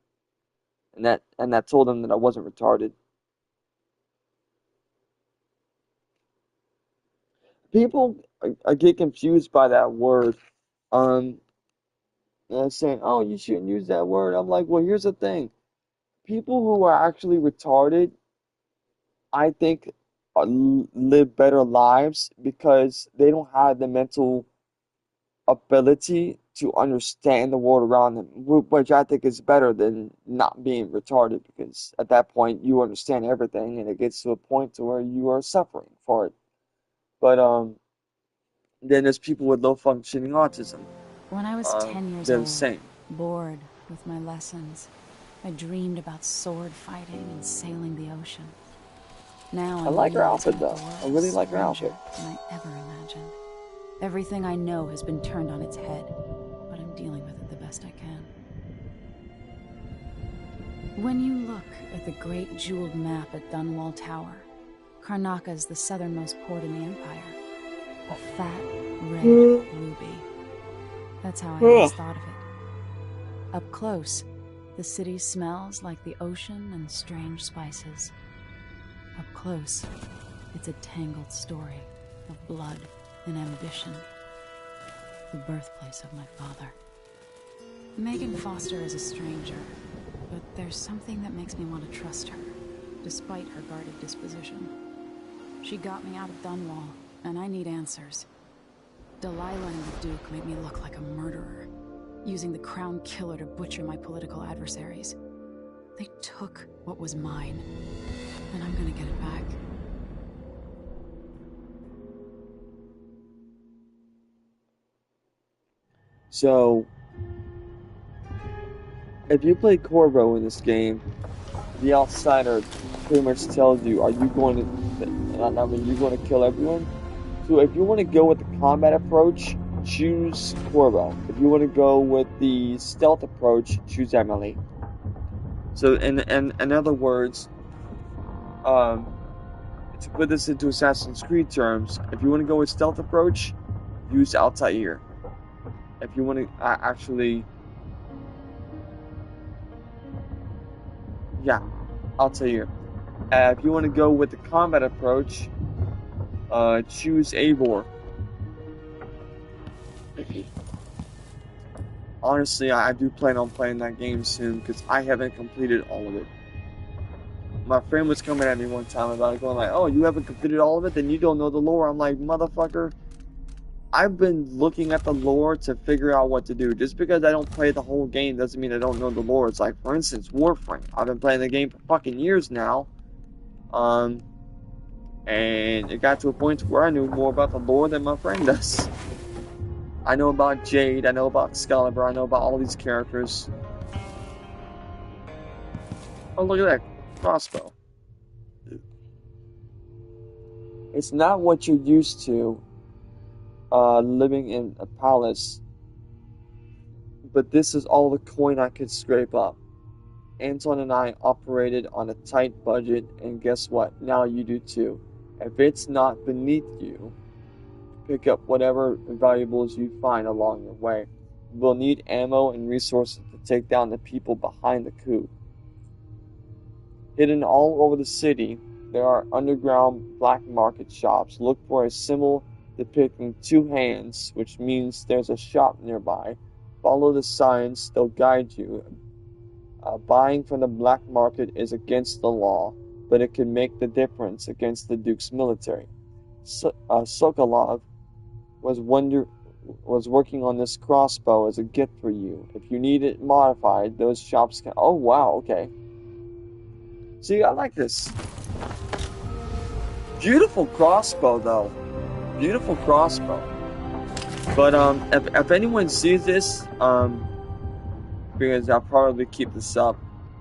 And that told them that I wasn't retarded. People get confused by that word. Um, saying, "Oh, you shouldn't use that word." I'm like, well, here's the thing: people who are actually retarded, I think, live better lives because they don't have the mental ability to understand the world around them, which I think is better than not being retarded because at that point you understand everything and it gets to a point to where you are suffering for it. But then there's people with low functioning autism.
When I was 10 years
They're the
old,
same.
bored with my lessons, I dreamed about sword fighting and sailing the ocean. Now
I
I'm
like her
realizing
outfit
that
though.
the
I
world
really
is
like her
stranger
outfit.
than I ever imagined. Everything I know has been turned on its head, but I'm dealing with it the best I can. When you look at the great jeweled map at Dunwall Tower, Karnaca is the southernmost port in the Empire. A fat, red ruby. That's how I always thought of it. Up close, the city smells like the ocean and strange spices. Up close, it's a tangled story of blood and ambition. The birthplace of my father. Megan Foster is a stranger, but there's something that makes me want to trust her, despite her guarded disposition. She got me out of Dunwall, and I need answers. Delilah and the Duke made me look like a murderer, using the Crown Killer to butcher my political adversaries. They took what was mine, and I'm gonna get it back.
So, if you play Corvo in this game, the outsider pretty much tells you, are you going to, I mean, you're going to kill everyone? So if you want to go with the combat approach, choose Corvo. If you want to go with the stealth approach, choose Emily. So in other words, to put this into Assassin's Creed terms, if you want to go with stealth approach, use Altair. If you want to actually, yeah, Altair. If you want to go with the combat approach, choose Eivor. Honestly, I do plan on playing that game soon because I haven't completed all of it. My friend was coming at me one time about it, going like, "Oh, you haven't completed all of it? Then you don't know the lore." I'm like, "Motherfucker, I've been looking at the lore to figure out what to do. Just because I don't play the whole game doesn't mean I don't know the lore." It's like, for instance, Warframe. I've been playing the game for fucking years now. And it got to a point where I knew more about the lore than my friend does. I know about Jade, I know about Excalibur, I know about all these characters. Oh, look at that crossbow. It's not what you're used to, living in a palace, but this is all the coin I could scrape up. Anton and I operated on a tight budget, and guess what? Now you do too. If it's not beneath you, pick up whatever valuables you find along your way. will need ammo and resources to take down the people behind the coup. Hidden all over the city, there are underground black market shops. Look for a symbol depicting two hands, which means there's a shop nearby. Follow the signs, they'll guide you. Buying from the black market is against the law, but it can make the difference against the Duke's military. Sokolov was working on this crossbow as a gift for you. If you need it modified, those shops can... Oh, wow, okay. See, I like this. Beautiful crossbow, though. Beautiful crossbow. But, if anyone sees this, because I'll probably keep this up.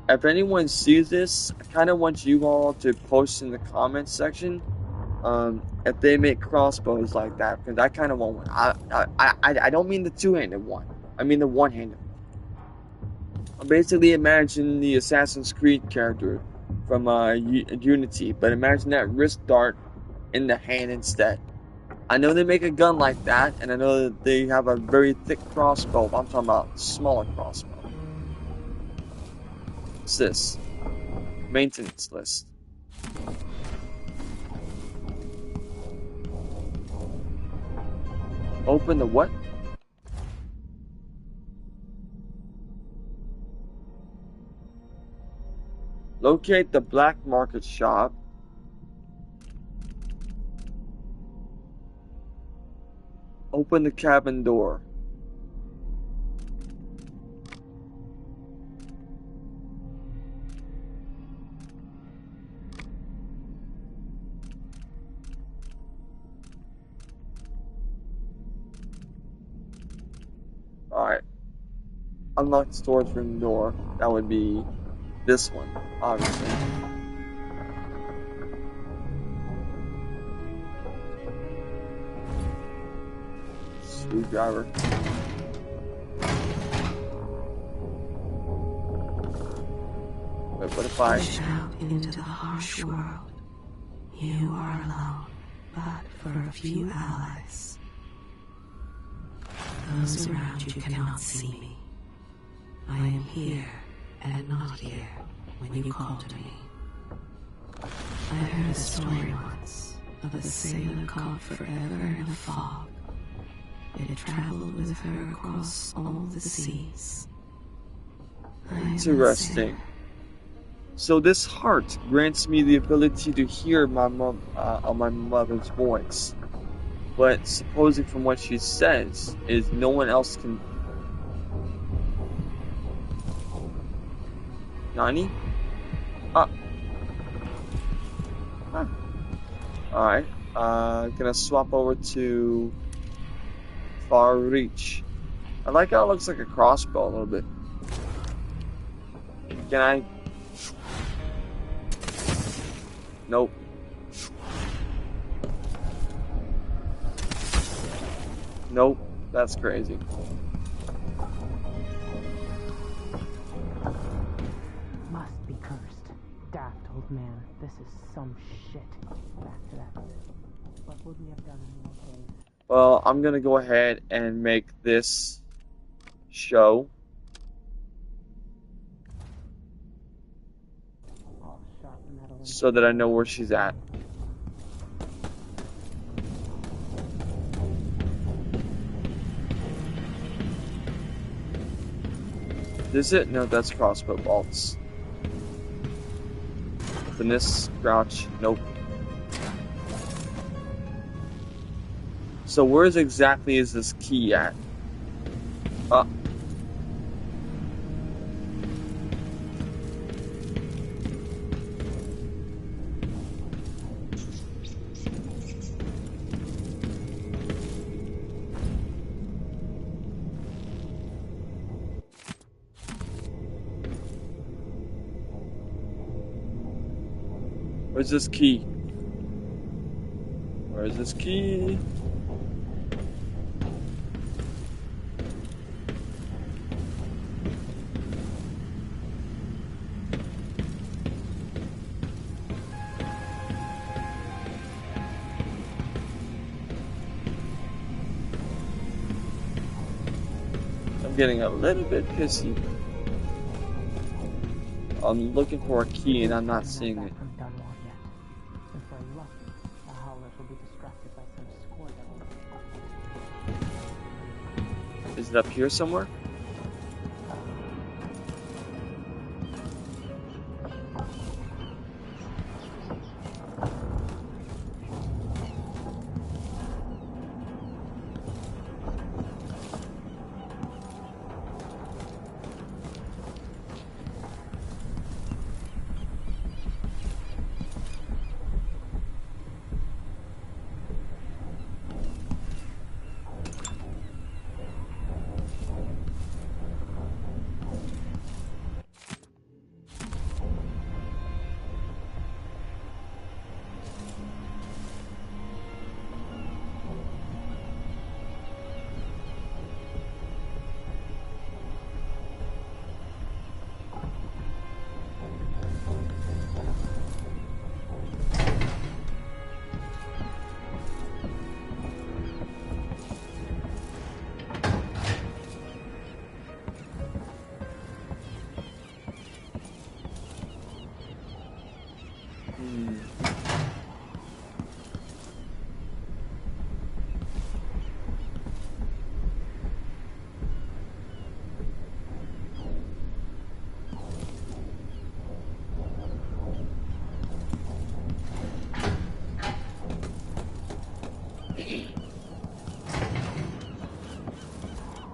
If anyone sees this, I kind of want you all to post in the comments section, if they make crossbows like that, because I kind of want one. I don't mean the two-handed one. I mean the one-handed one. Basically, imagine the Assassin's Creed character from Unity, but imagine that wrist dart in the hand instead. I know they make a gun like that, and I know that they have a very thick crossbow, but I'm talking about smaller crossbow. What's this? Maintenance list. Open the what? Locate the black market shop. Open the cabin door. Alright. Unlock the storage room door. That would be this one, obviously. Screwdriver. Wait, what if I...
Push out into the harsh world. You are alone, but for a few allies. Those around you cannot see me. I am here and not here when you call to me. I heard a story once of a sailor caught forever in a fog. It traveled with her across all the seas.
Interesting. So this heart grants me the ability to hear my mother's voice. But supposing from what she says is no one else can... Nani? Huh. Alright. Gonna swap over to Far Reach. I like how it looks like a crossbow a little bit. Can I... Nope. Nope. That's crazy.
Must be cursed. Daft old man. This is some shit. Back to that. What would we have done in your case?
Well, I'm gonna go ahead and make this show. So that I know where she's at. Is it? No, that's crossbow bolts. Open this, crouch, nope. So where exactly is this key at? Where's this key? Where's this key? getting a little bit pissy. I'm looking for a key and I'm not seeing it.
From Dunwall yet. If we're lucky, the Howlers will be distracted by some score that will...
Is it up here somewhere?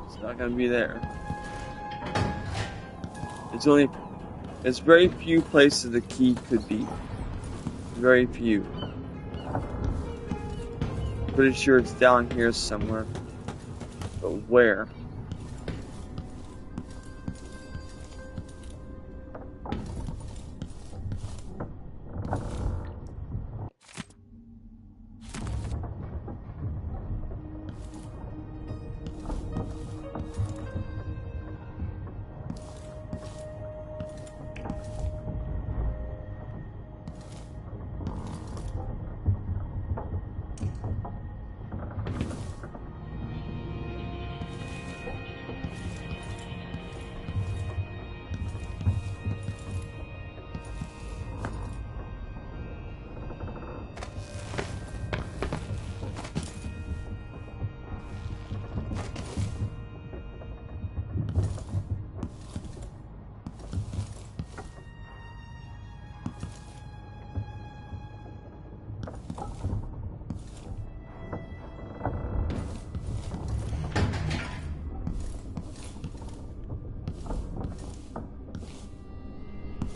It's not gonna be there. There's very few places the key could be. Very few. Pretty sure it's down here somewhere. But where?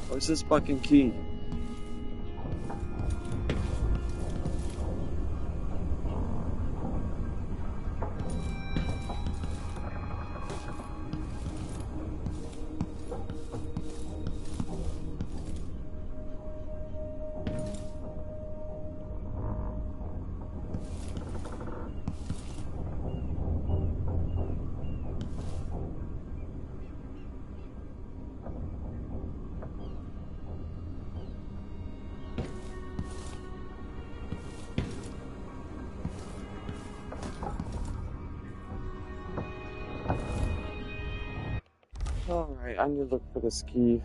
Where's this fucking key? Alright, I need to look for this key.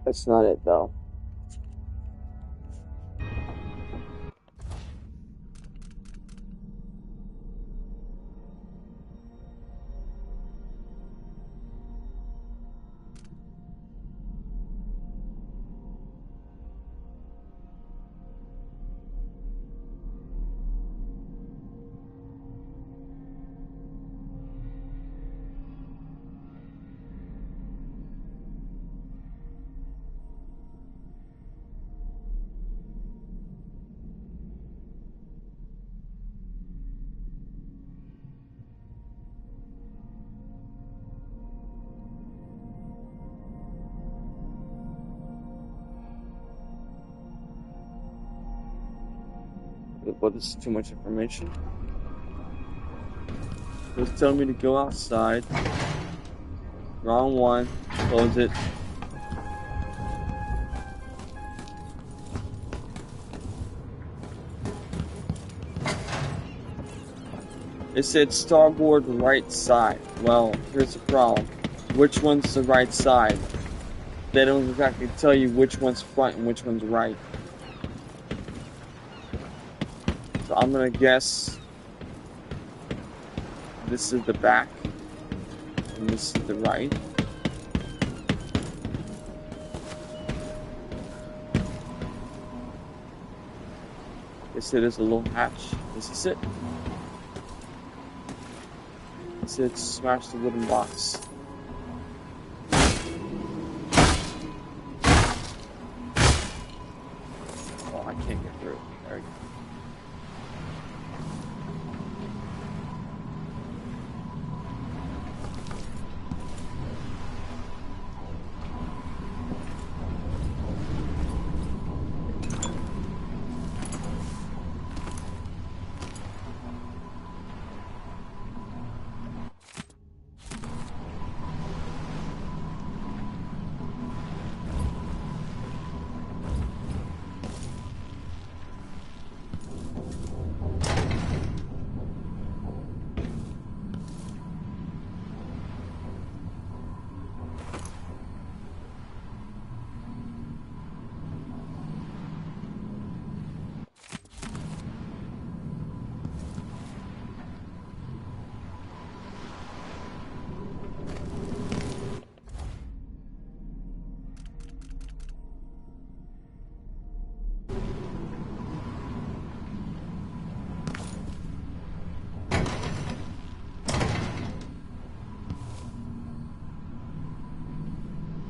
That's not it though. But this is too much information. It's telling me to go outside. Wrong one. Close it. It said starboard right side. Well, here's the problem. Which one's the right side? They don't exactly tell you which one's front and which one's right. So I'm gonna guess this is the back and this is the right. They said there's a little hatch. This is it. It said smash the wooden box. Oh, I can't get through. There we go.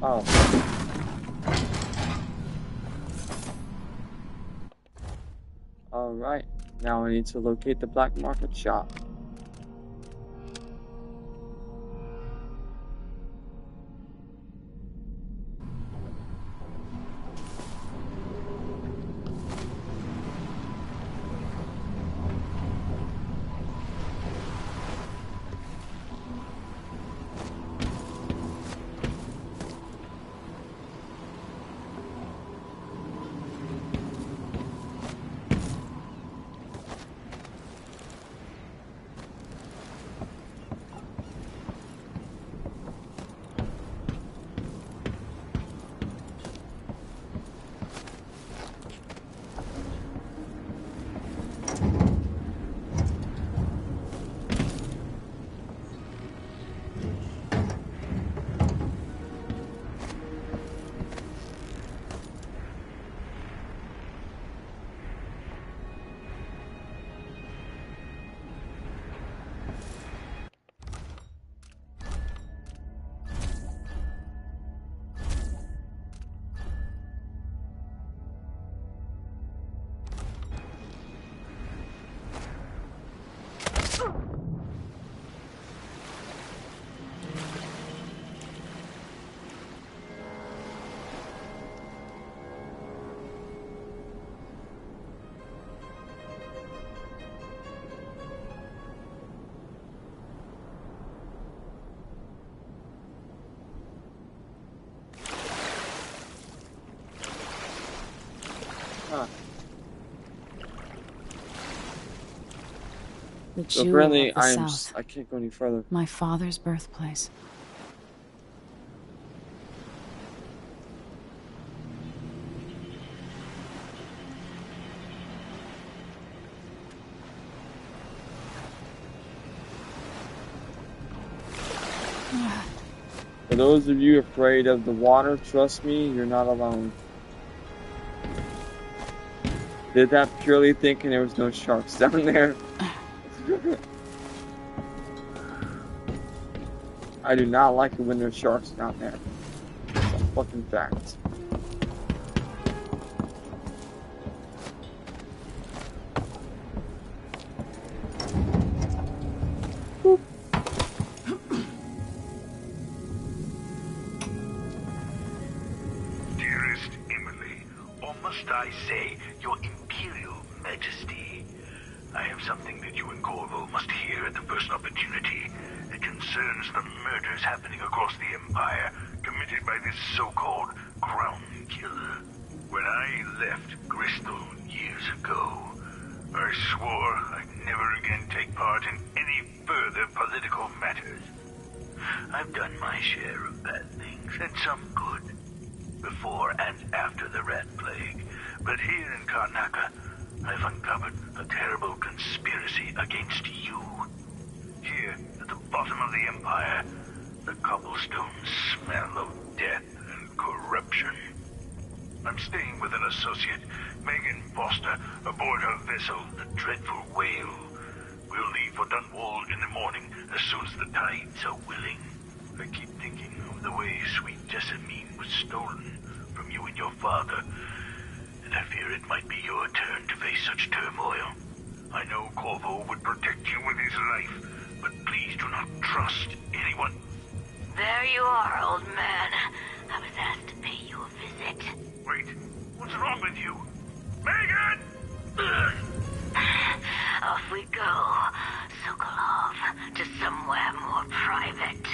Oh. Alright, now I need to locate the black market shop. Huh.
The
So
jewel
apparently
of the South.
I can't go any further.
My father's birthplace.
For those of you afraid of the water, trust me, you're not alone. Did that purely thinking there was no sharks down there. I do not like it when there's sharks down there. It's a fucking fact.
Dearest Emily, or must I say, Your Imperial Majesty, I have something that you and Corvo must hear at the first opportunity. It concerns the murders happening across the Empire, committed by this so-called Crown Killer. When I left Bristol years ago, I swore I'd never again take part in any further political matters. I've done my share of bad things, and some good, before and after the Rat Plague. But here in Karnaca, I've uncovered a terrible conspiracy against you. Here, at the bottom of the Empire, the cobblestones smell of death and corruption. I'm staying with an associate, Megan Foster, aboard her vessel, the Dreadful Whale. We'll leave for Dunwall in the morning, as soon as the tides are willing. I keep thinking of the way sweet Jessamine was stolen from you and your father, and I fear it might be your turn to face such turmoil. I know Corvo would protect you with his life, but please do not trust anyone.
There you are, old man. I was asked to pay you a visit.
Wait, what's wrong with you? Megan!
Off we go, Sokolov, to somewhere more private.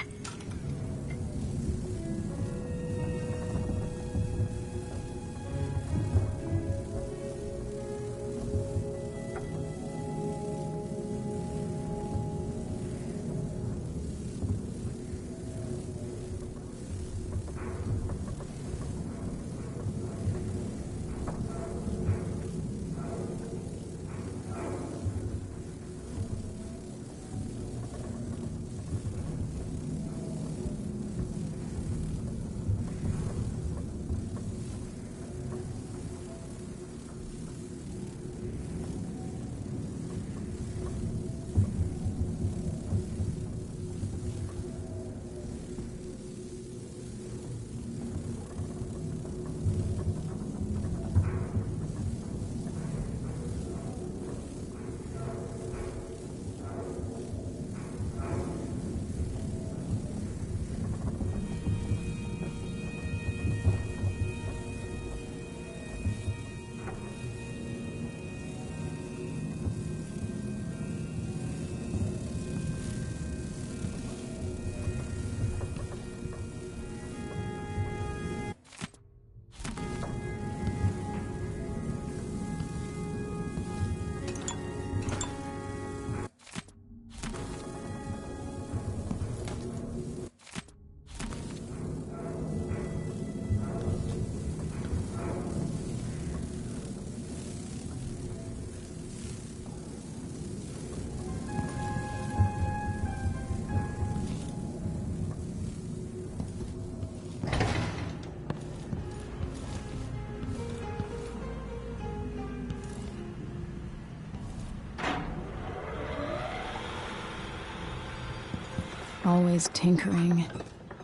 Always tinkering,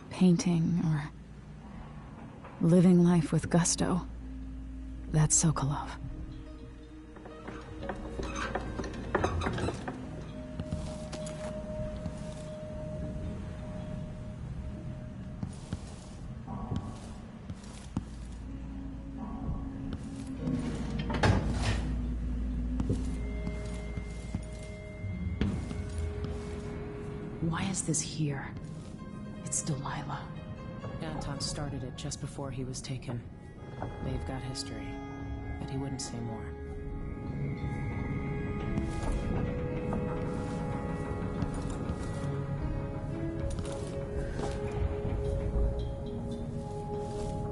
painting, or living life with gusto. That's Sokolov. Why is this here? It's Delilah.
Anton started it just before he was taken. They've got history, but he wouldn't say more.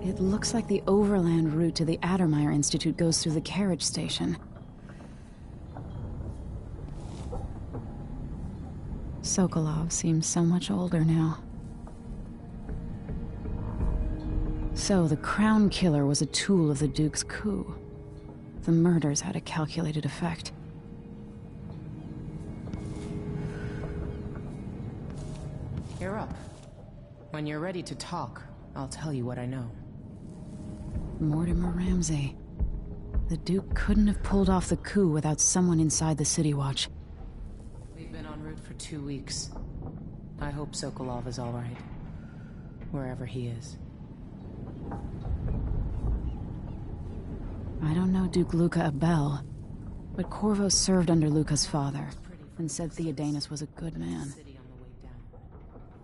It looks like the overland route to the Addermeyer Institute goes through the carriage station. Sokolov seems so much older now. So the Crown Killer was a tool of the Duke's coup. The murders had a calculated effect.
You're up. When you're ready to talk, I'll tell you what I know.
Mortimer Ramsey. The Duke couldn't have pulled off the coup without someone inside the City Watch.
We've been en route for 2 weeks. I hope Sokolov is all right. Wherever he is.
I don't know Duke Luca Abel, But Corvo served under Luca's father, and said Theodanis was a good man.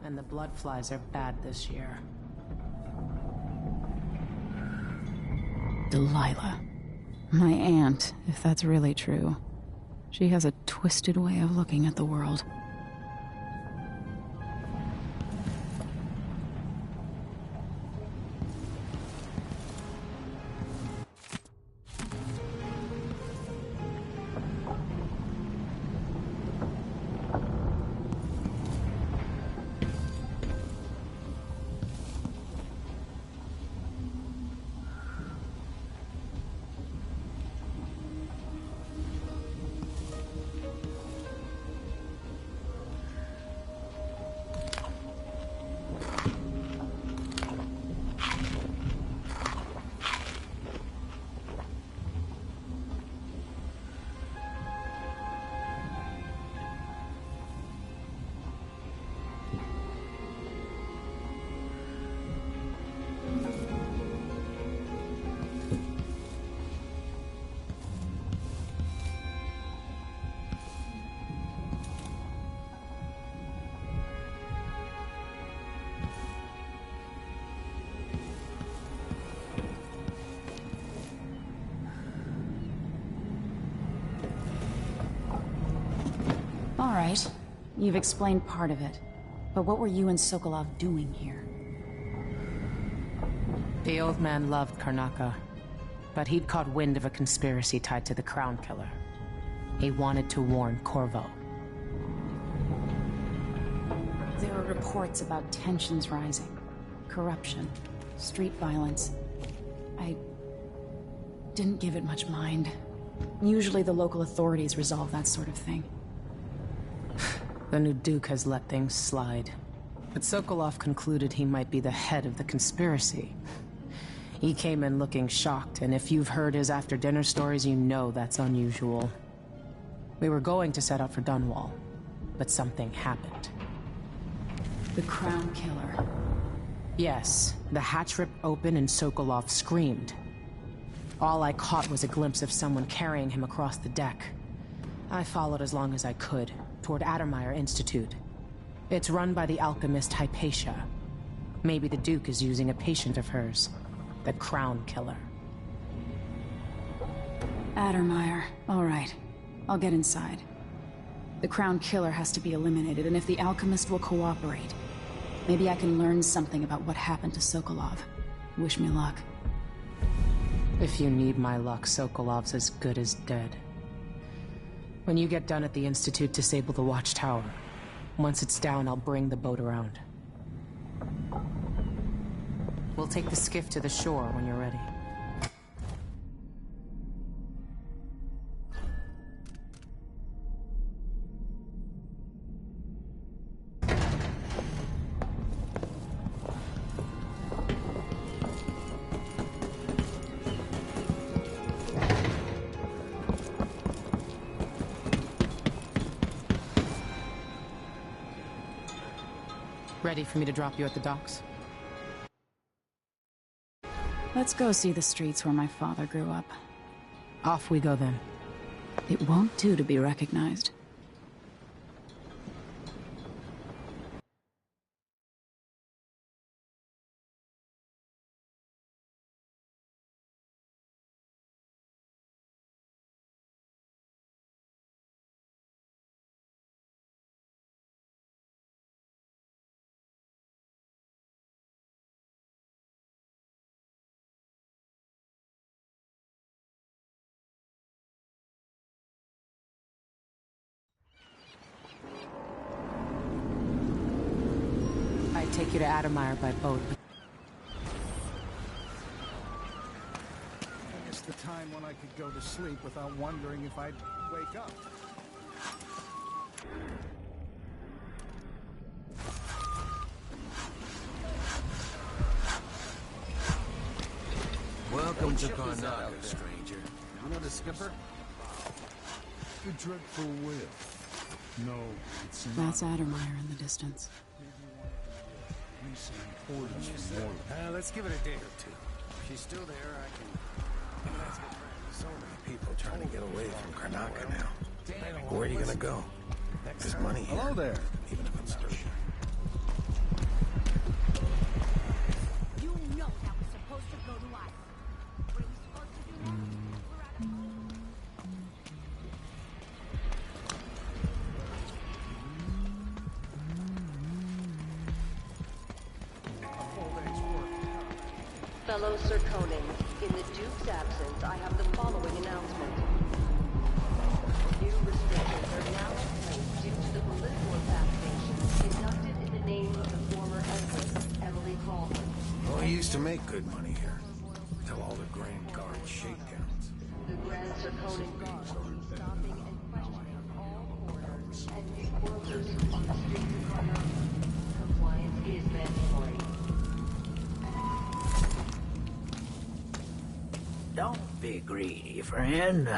And the blood flies are bad this year.
Delilah. My aunt, if that's really true. She has a twisted way of looking at the world. All right. You've explained part of it. But what were you and Sokolov doing here?
The old man loved Karnaka, but he'd caught wind of a conspiracy tied to the Crown Killer. He wanted to warn Corvo.
There were reports about tensions rising, corruption, street violence. I didn't give it much mind. Usually the local authorities resolve that sort of thing.
The new Duke has let things slide. But Sokolov concluded he might be the head of the conspiracy. He came in looking shocked, and if you've heard his after-dinner stories, you know that's unusual. We were going to set out for Dunwall, but something happened.
The Crown Killer.
Yes, the hatch ripped open and Sokolov screamed. All I caught was a glimpse of someone carrying him across the deck. I followed as long as I could, toward Addermeyer Institute. It's run by the alchemist Hypatia. Maybe the Duke is using a patient of hers, the Crown Killer.
Addermeyer. All right. I'll get inside. The Crown Killer has to be eliminated, and if the alchemist will cooperate, maybe I can learn something about what happened to Sokolov. Wish me luck.
If you need my luck, Sokolov's as good as dead. When you get done at the Institute, disable the watchtower. Once it's down, I'll bring the boat around. We'll take the skiff to the shore when you're ready. Ready for me to drop you at the docks?
Let's go see the streets where my father grew up.
Off we go then.
It won't do to be recognized.
I'd take you to Addermeyer by boat.
I guess the time when I could go to sleep without wondering if I'd wake up.
Welcome to Karnaka, stranger.
You know the skipper?
The dreadful whale. No, it's not.
That's Addermeyer in the distance.
Let's give it a day or two. If she's still there, I can... So many people trying to get away from
Karnaka now. Where are you gonna go? There's money here.
Hello there.
Even if it's dirty.
You know that was supposed to go to us. What are we supposed to do now? We're out of
Fellow Sir Conan, in the Duke's absence, I have the following announcement. New restrictions are now in place due to the political assassinations conducted in the name of the former Empress, Emily Caldwell.
Well, we used to make good money here. Till all the Grand Guard shakedowns.
The Grand Sir Conan Guard will be stopping and questioning all foreigners and new workers on the streets of Karnaka. Compliance is mandatory.
Don't be greedy, friend.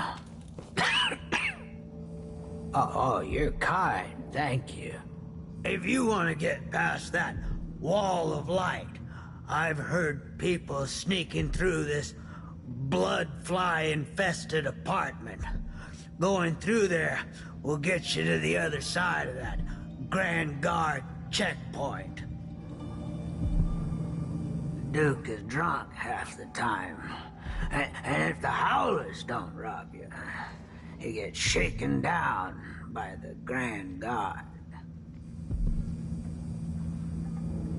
Oh, you're kind, thank you. If you want to get past that wall of light, I've heard people sneaking through this blood-fly-infested apartment. Going through there will get you to the other side of that Grand Guard checkpoint. The Duke is drunk half the time. And if the Howlers don't rob you, he gets shaken down by the Grand Guard.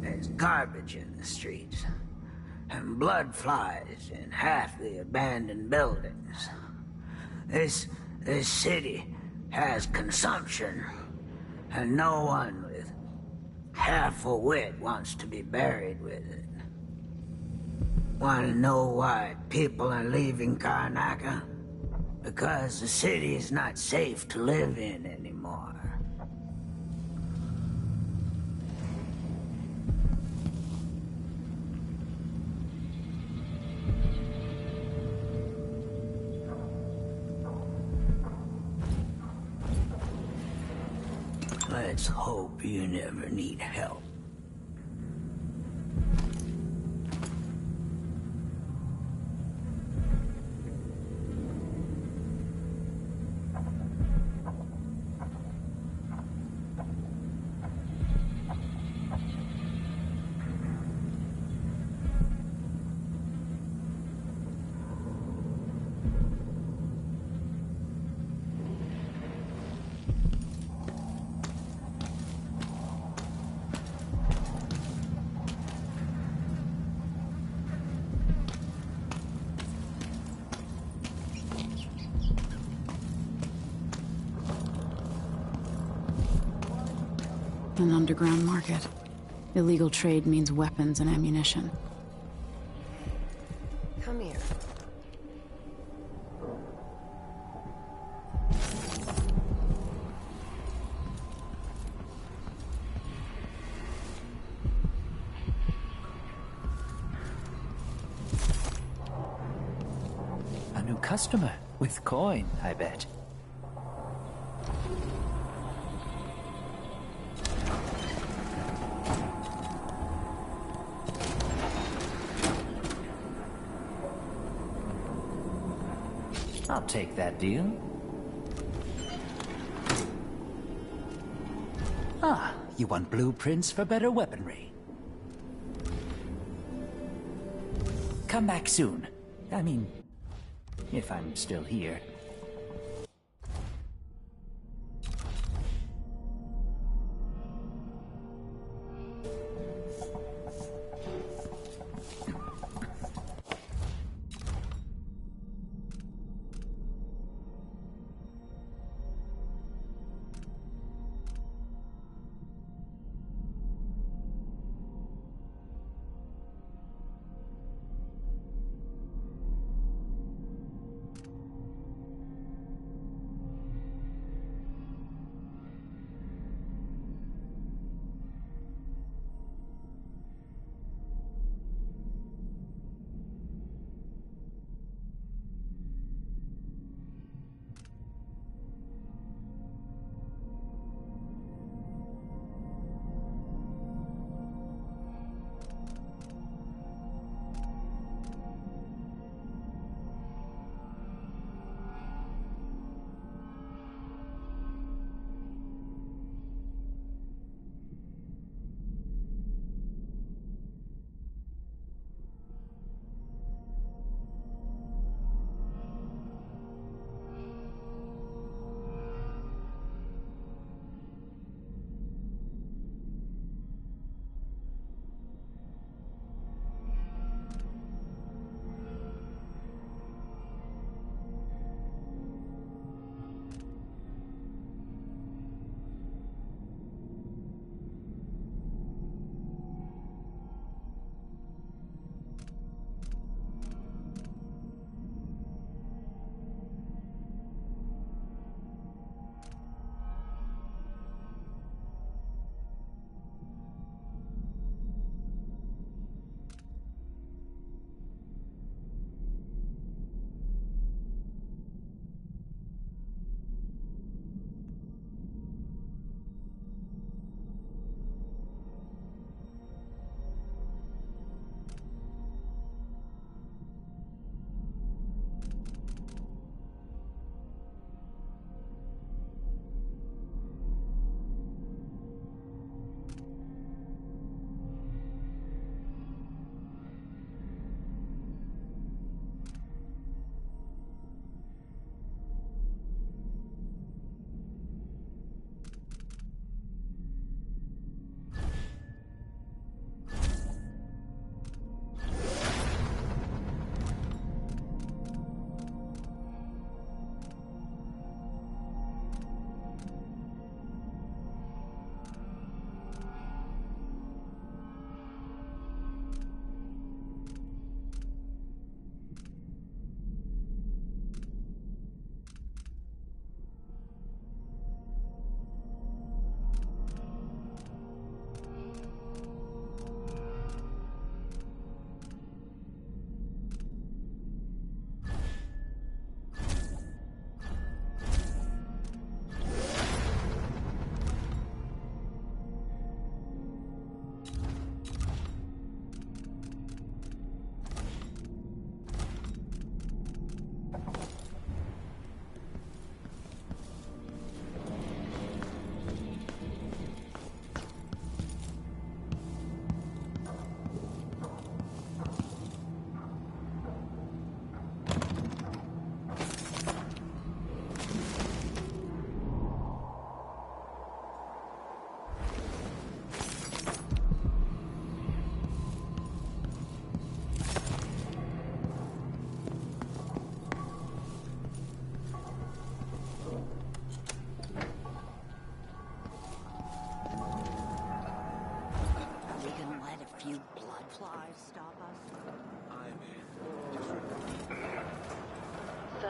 There's garbage in the streets, and blood flies in half the abandoned buildings. This city has consumption, and no one with half a wit wants to be buried with it. Want to know why people are leaving Karnaka? Because the city is not safe to live in anymore. Let's hope you never need help.
An underground market. Illegal trade means weapons and ammunition.
Come here.
A new customer with coin, I bet. I'll take that deal. Ah, you want blueprints for better weaponry. Come back soon. I mean, if I'm still here.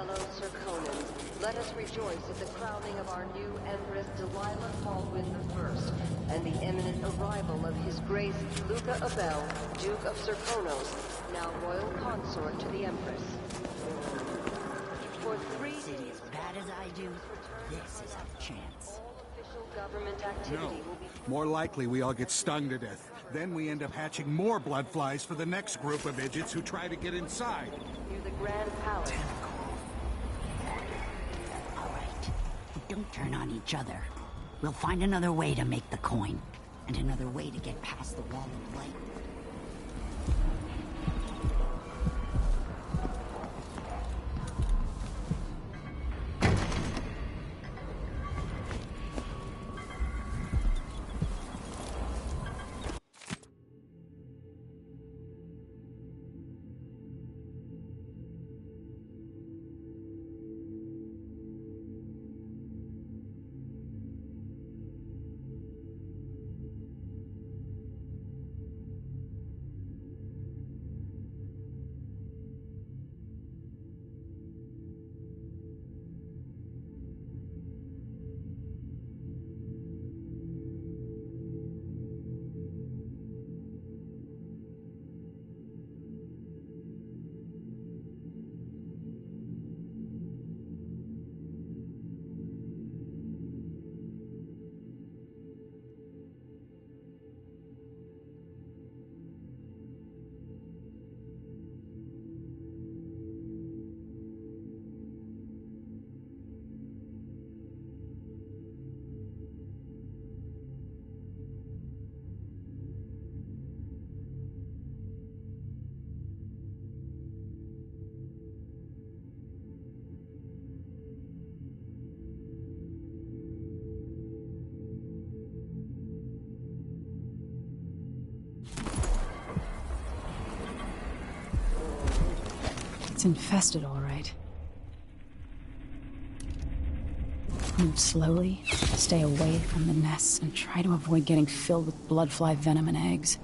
fellow Serkonans, let us rejoice at the crowning of our new Empress Delilah Kaldwin I, and the imminent arrival of His Grace Luca Abel, Duke of Serkonos, now royal consort to the Empress. For 3 days,
As bad as I do, this is a chance.
all official government activity will be...
More likely we all get stung to death. Then we end up hatching more blood flies for the next group of idiots who try to get inside.
near the Grand Palace.
All right, but don't turn on each other. We'll find another way to make the coin, and another way to get past the wall of light.
It's infested, all right. Move slowly, stay away from the nests, and try to avoid getting filled with bloodfly venom and eggs.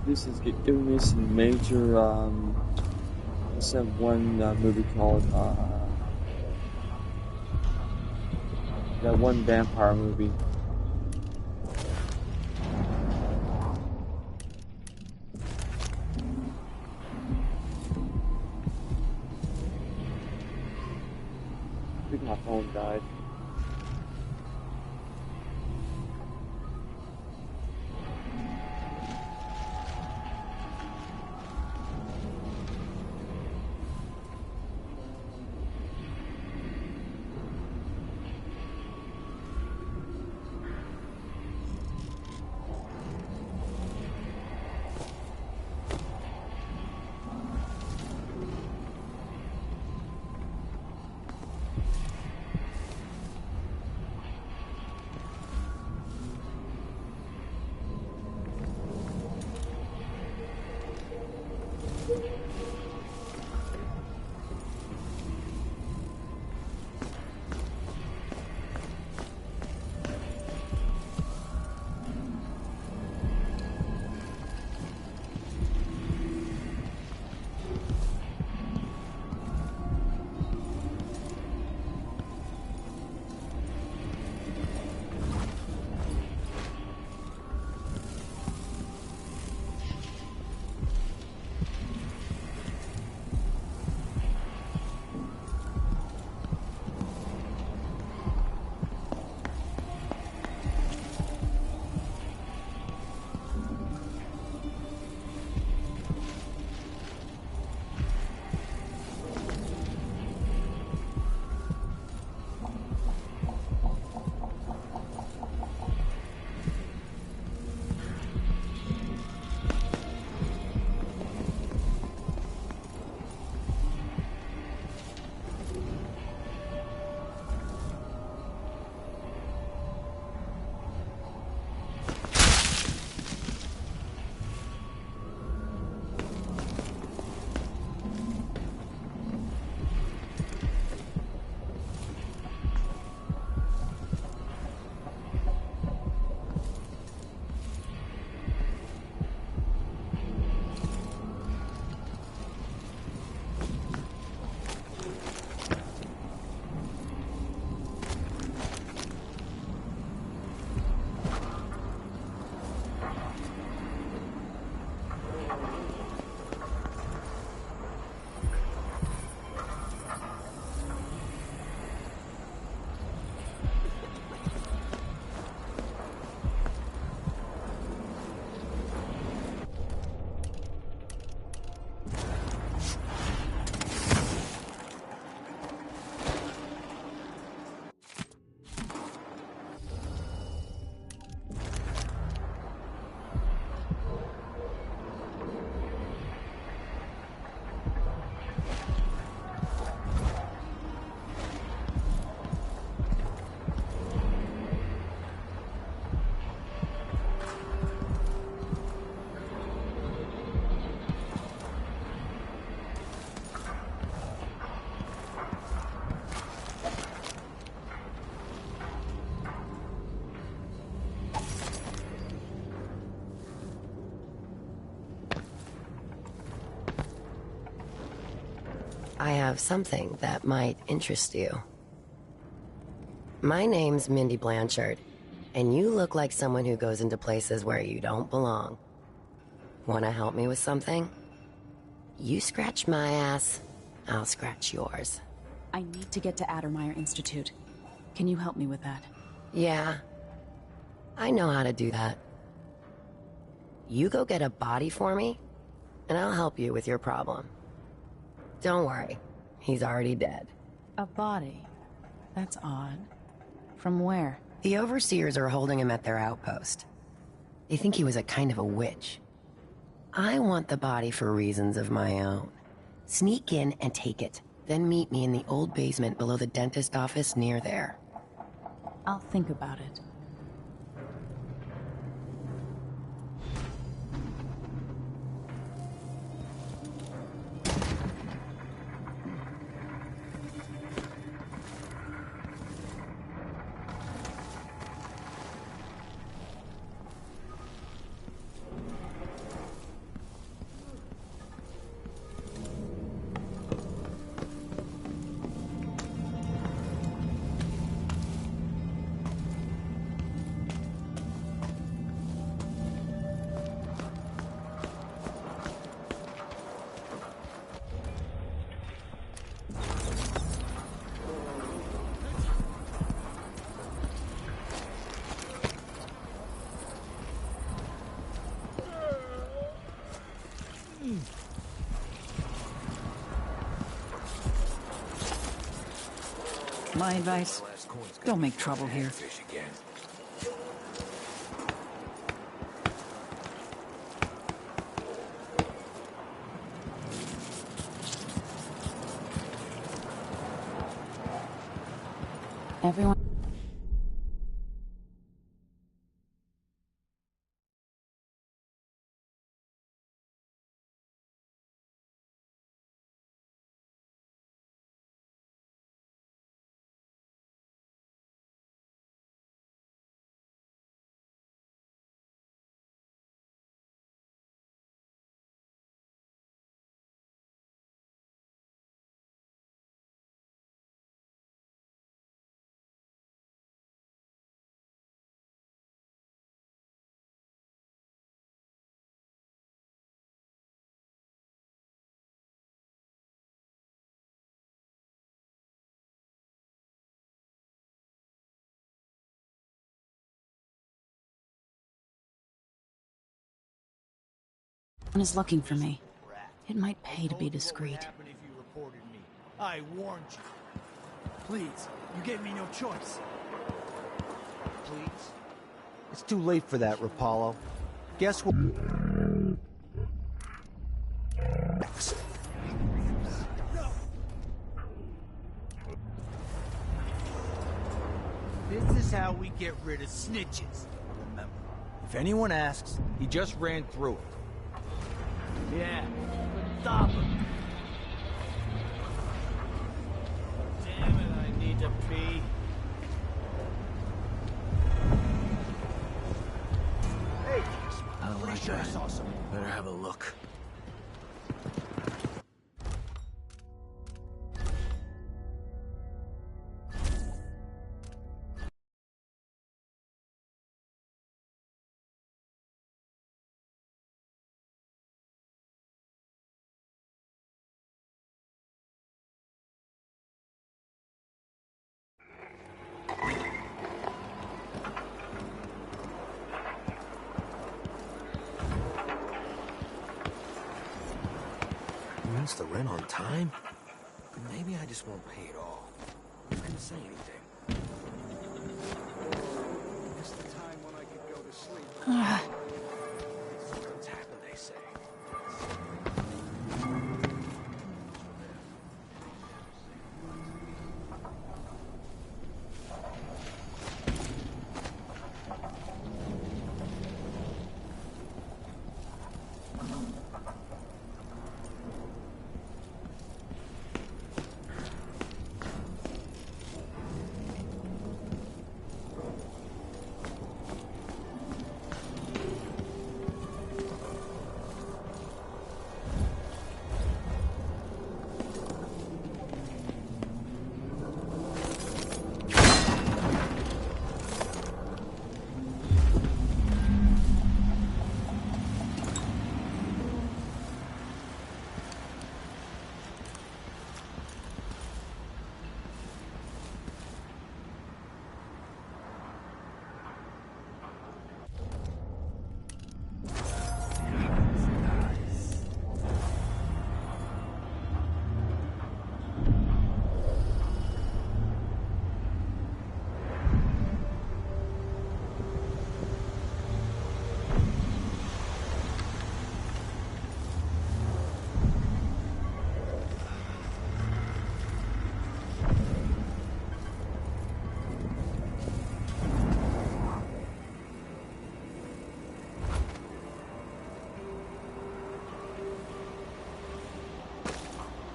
This is giving me some major, what's that one movie called? That one vampire movie. I think my phone died.
I have something that might interest you. My name's Mindy Blanchard, and you look like someone who goes into places where you don't belong. Want to help me with something? You scratch my ass, I'll scratch yours.
I need to get to Addermeyer Institute. Can you help me with that?
Yeah, I know how to do that. You go get a body for me, and I'll help you with your problem. Don't worry, he's already dead.
A body? That's odd. From where?
The overseers are holding him at their outpost. They think he was a kind of a witch. I want the body for reasons of my own. Sneak in and take it, then meet me in the old basement below the dentist office near there.
I'll think about it.
My advice, don't make trouble here.
Everyone. Is looking for me. It might pay to be discreet.
I warned you. Please, you gave me no choice.
Please? It's too late for that, Rapallo. Guess what?
This is how we get rid of snitches. Remember, if anyone asks, he just ran through it. Yeah, but stop him. Damn it, I need to pee. Hey,
I don't like
sure I
that.
saw something.
Better have a look. Is the rent on time? Maybe I just won't pay it all. You couldn't say anything.
It's the time when I could go to sleep.
Something's happened, they say.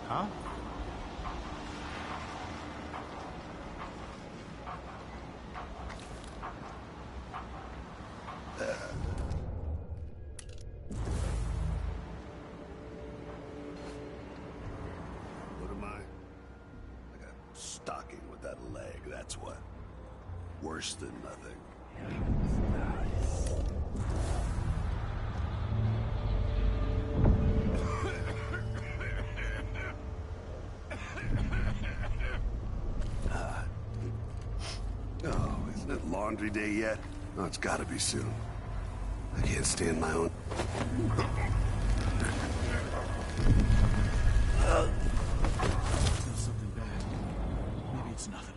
Huh?
What am I? Like a stocking with that leg, that's what. Worse than nothing. Oh, isn't it laundry day yet? Oh, it's gotta be soon. I can't stand my own.
Something bad. Maybe it's nothing.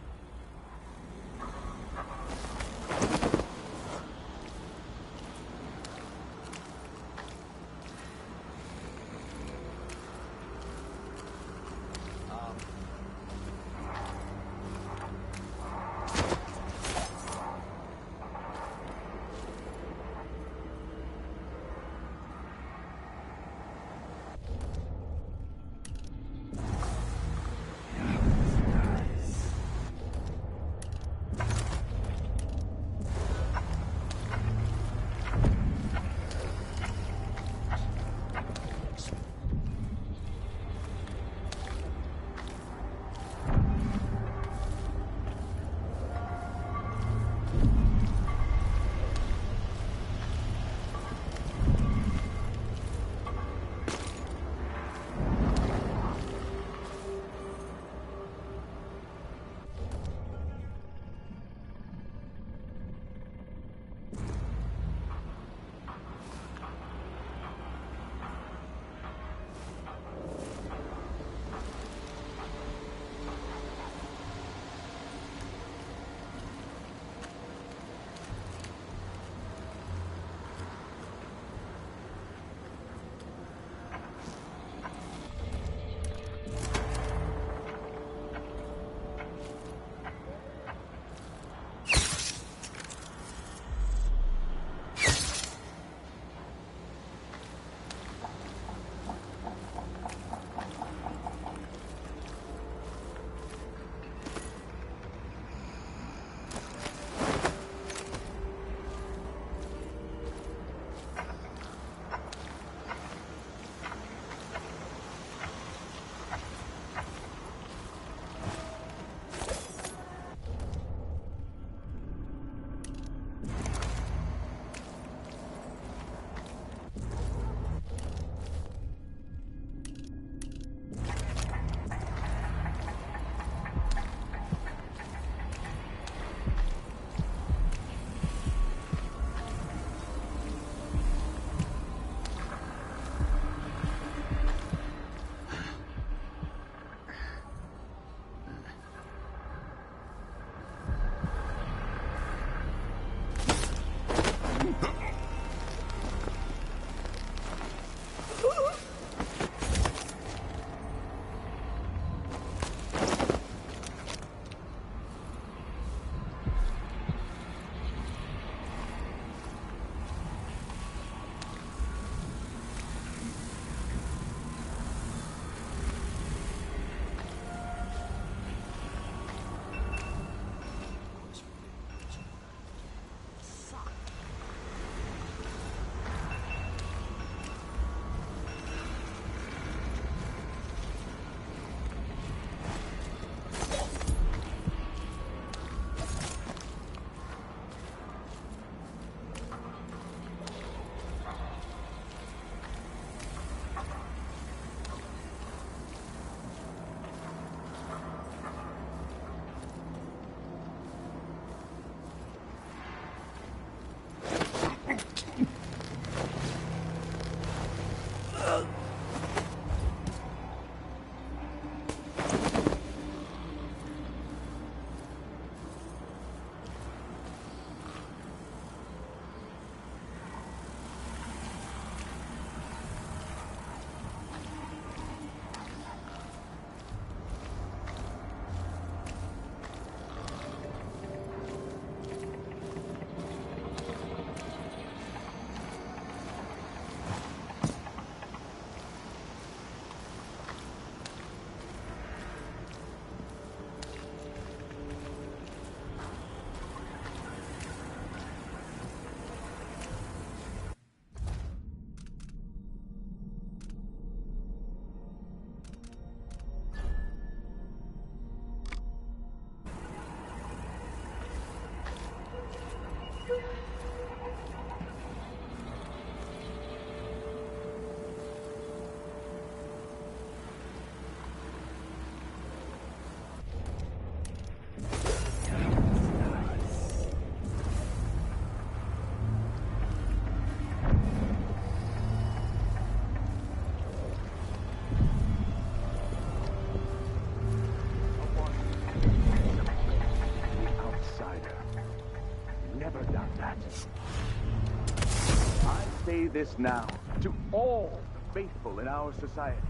say this now to all the faithful in our society.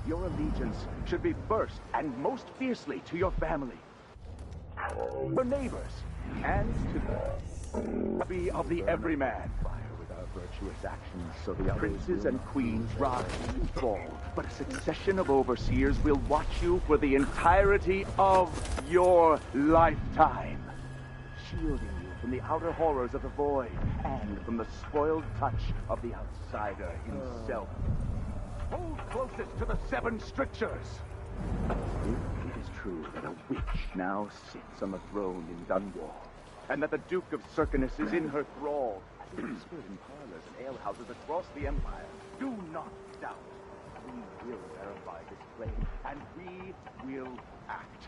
Your allegiance should be first and most fiercely to your family, your neighbors, and to the be of the everyman. With our virtuous actions, so the princes and queens rise and fall, but a succession of overseers will watch you for the entirety of your lifetime, shielding you from the outer horrors of the void and from the spoiled touch of the outsider himself. Hold closest to the 7 strictures. It is true that a witch now sits on the throne in Dunwall, and that the Duke of Circinus is in her thrall, as it whispered in parlors and alehouses across the Empire. Do not doubt. We will verify this claim, and we will act.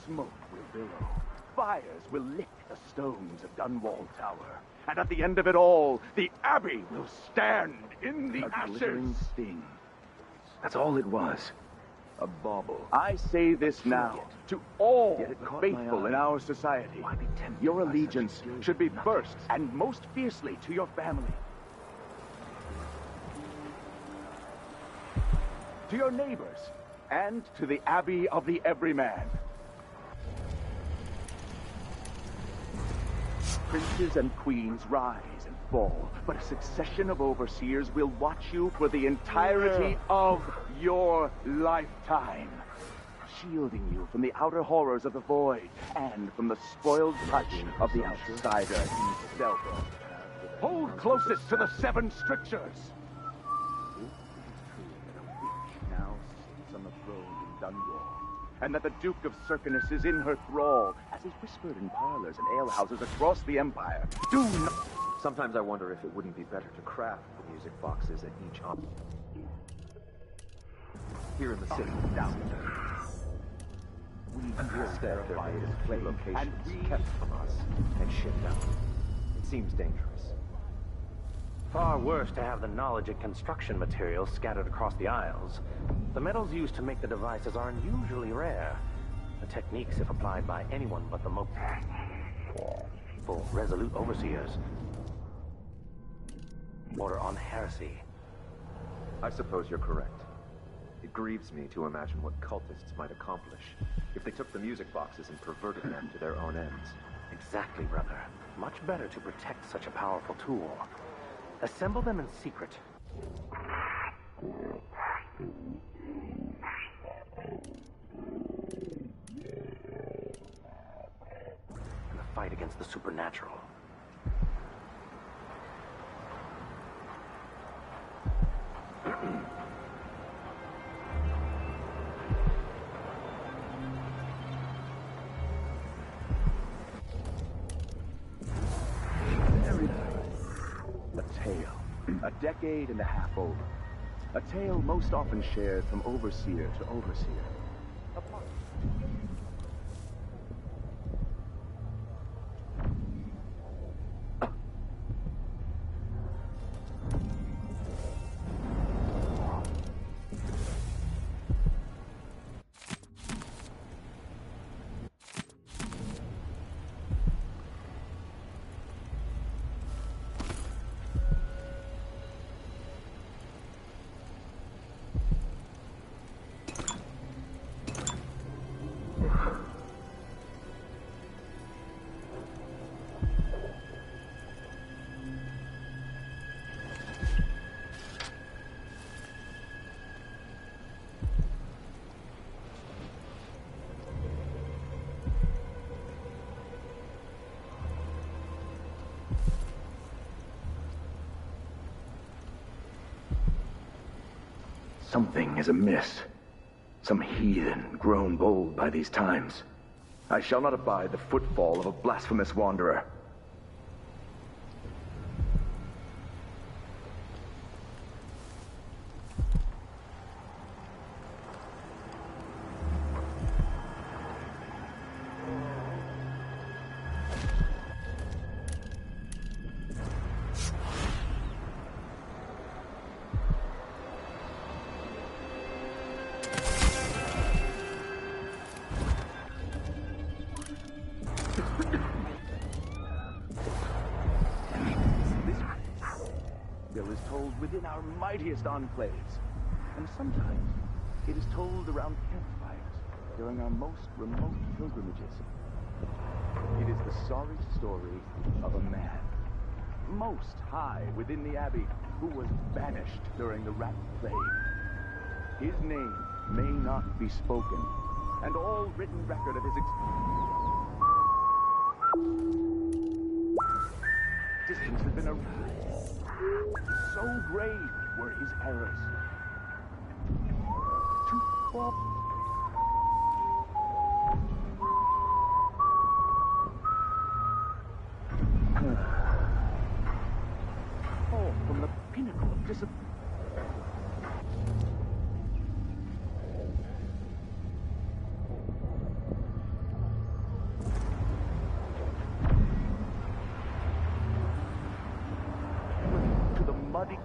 Smoke will billow. Fires will lick the stones of Dunwall Tower. And at the end of it all, the Abbey will stand in the ashes. Glittering thing. That's all it was. A bauble. I say this now to all the faithful in our society. Your allegiance should be first and most fiercely to your family, to your neighbors, and to the Abbey of the Everyman. Princes and queens rise and fall, but a succession of overseers will watch you for the entirety of your lifetime, shielding you from the outer horrors of the void and from the spoiled touch of the outsider himself. Hold closest to the 7 strictures. Now sits on the throne in Dunwall, and that the Duke of Circinus is in her thrall, as is whispered in parlors and alehouses across the Empire. Do not...
Sometimes I wonder if it wouldn't be better to craft the music boxes at each op. Here in the city. Instead, they're made in few locations, kept from us, and shipped out. It seems dangerous.
Far worse to have the knowledge and construction materials scattered across the Isles. The metals used to make the devices are unusually rare. The techniques, if applied by anyone but the most resolute overseers, border on heresy.
I suppose you're correct. It grieves me to imagine what cultists might accomplish if they took the music boxes and perverted them to their own ends.
Exactly, brother. Much better to protect such a powerful tool. Assemble them in secret. In the fight against the supernatural.
A tale, a decade and a half old. A tale most often shared from overseer to overseer. Something is amiss. Some heathen grown bold by these times. I shall not abide the footfall of a blasphemous wanderer.
tale is told within our mightiest enclaves. And sometimes it is told around campfires during our most remote pilgrimages. It is the sorry story of a man, most high within the abbey, who was banished during the rat plague. His name may not be spoken, and all written record of his existence has been erased. So grave were his errors. To fall from the pinnacle of discipline. To the muddy.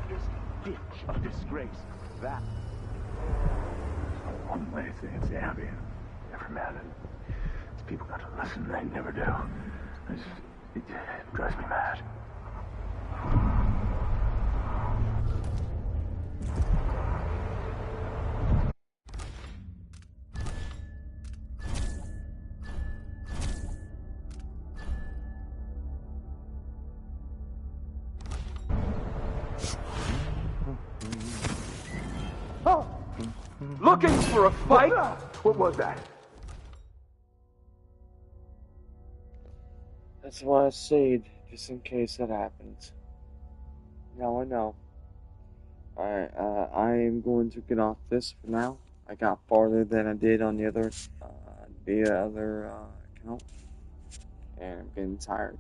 This ditch of disgrace. That.
One way things happen. Every man and these people got to listen, they never do. It drives me mad.
Oh! Looking for a fight?
What was that?
That's why I said, just in case that happens. Now I know. Alright, I am going to get off this for now. I got farther than I did on the other account. And I'm getting tired.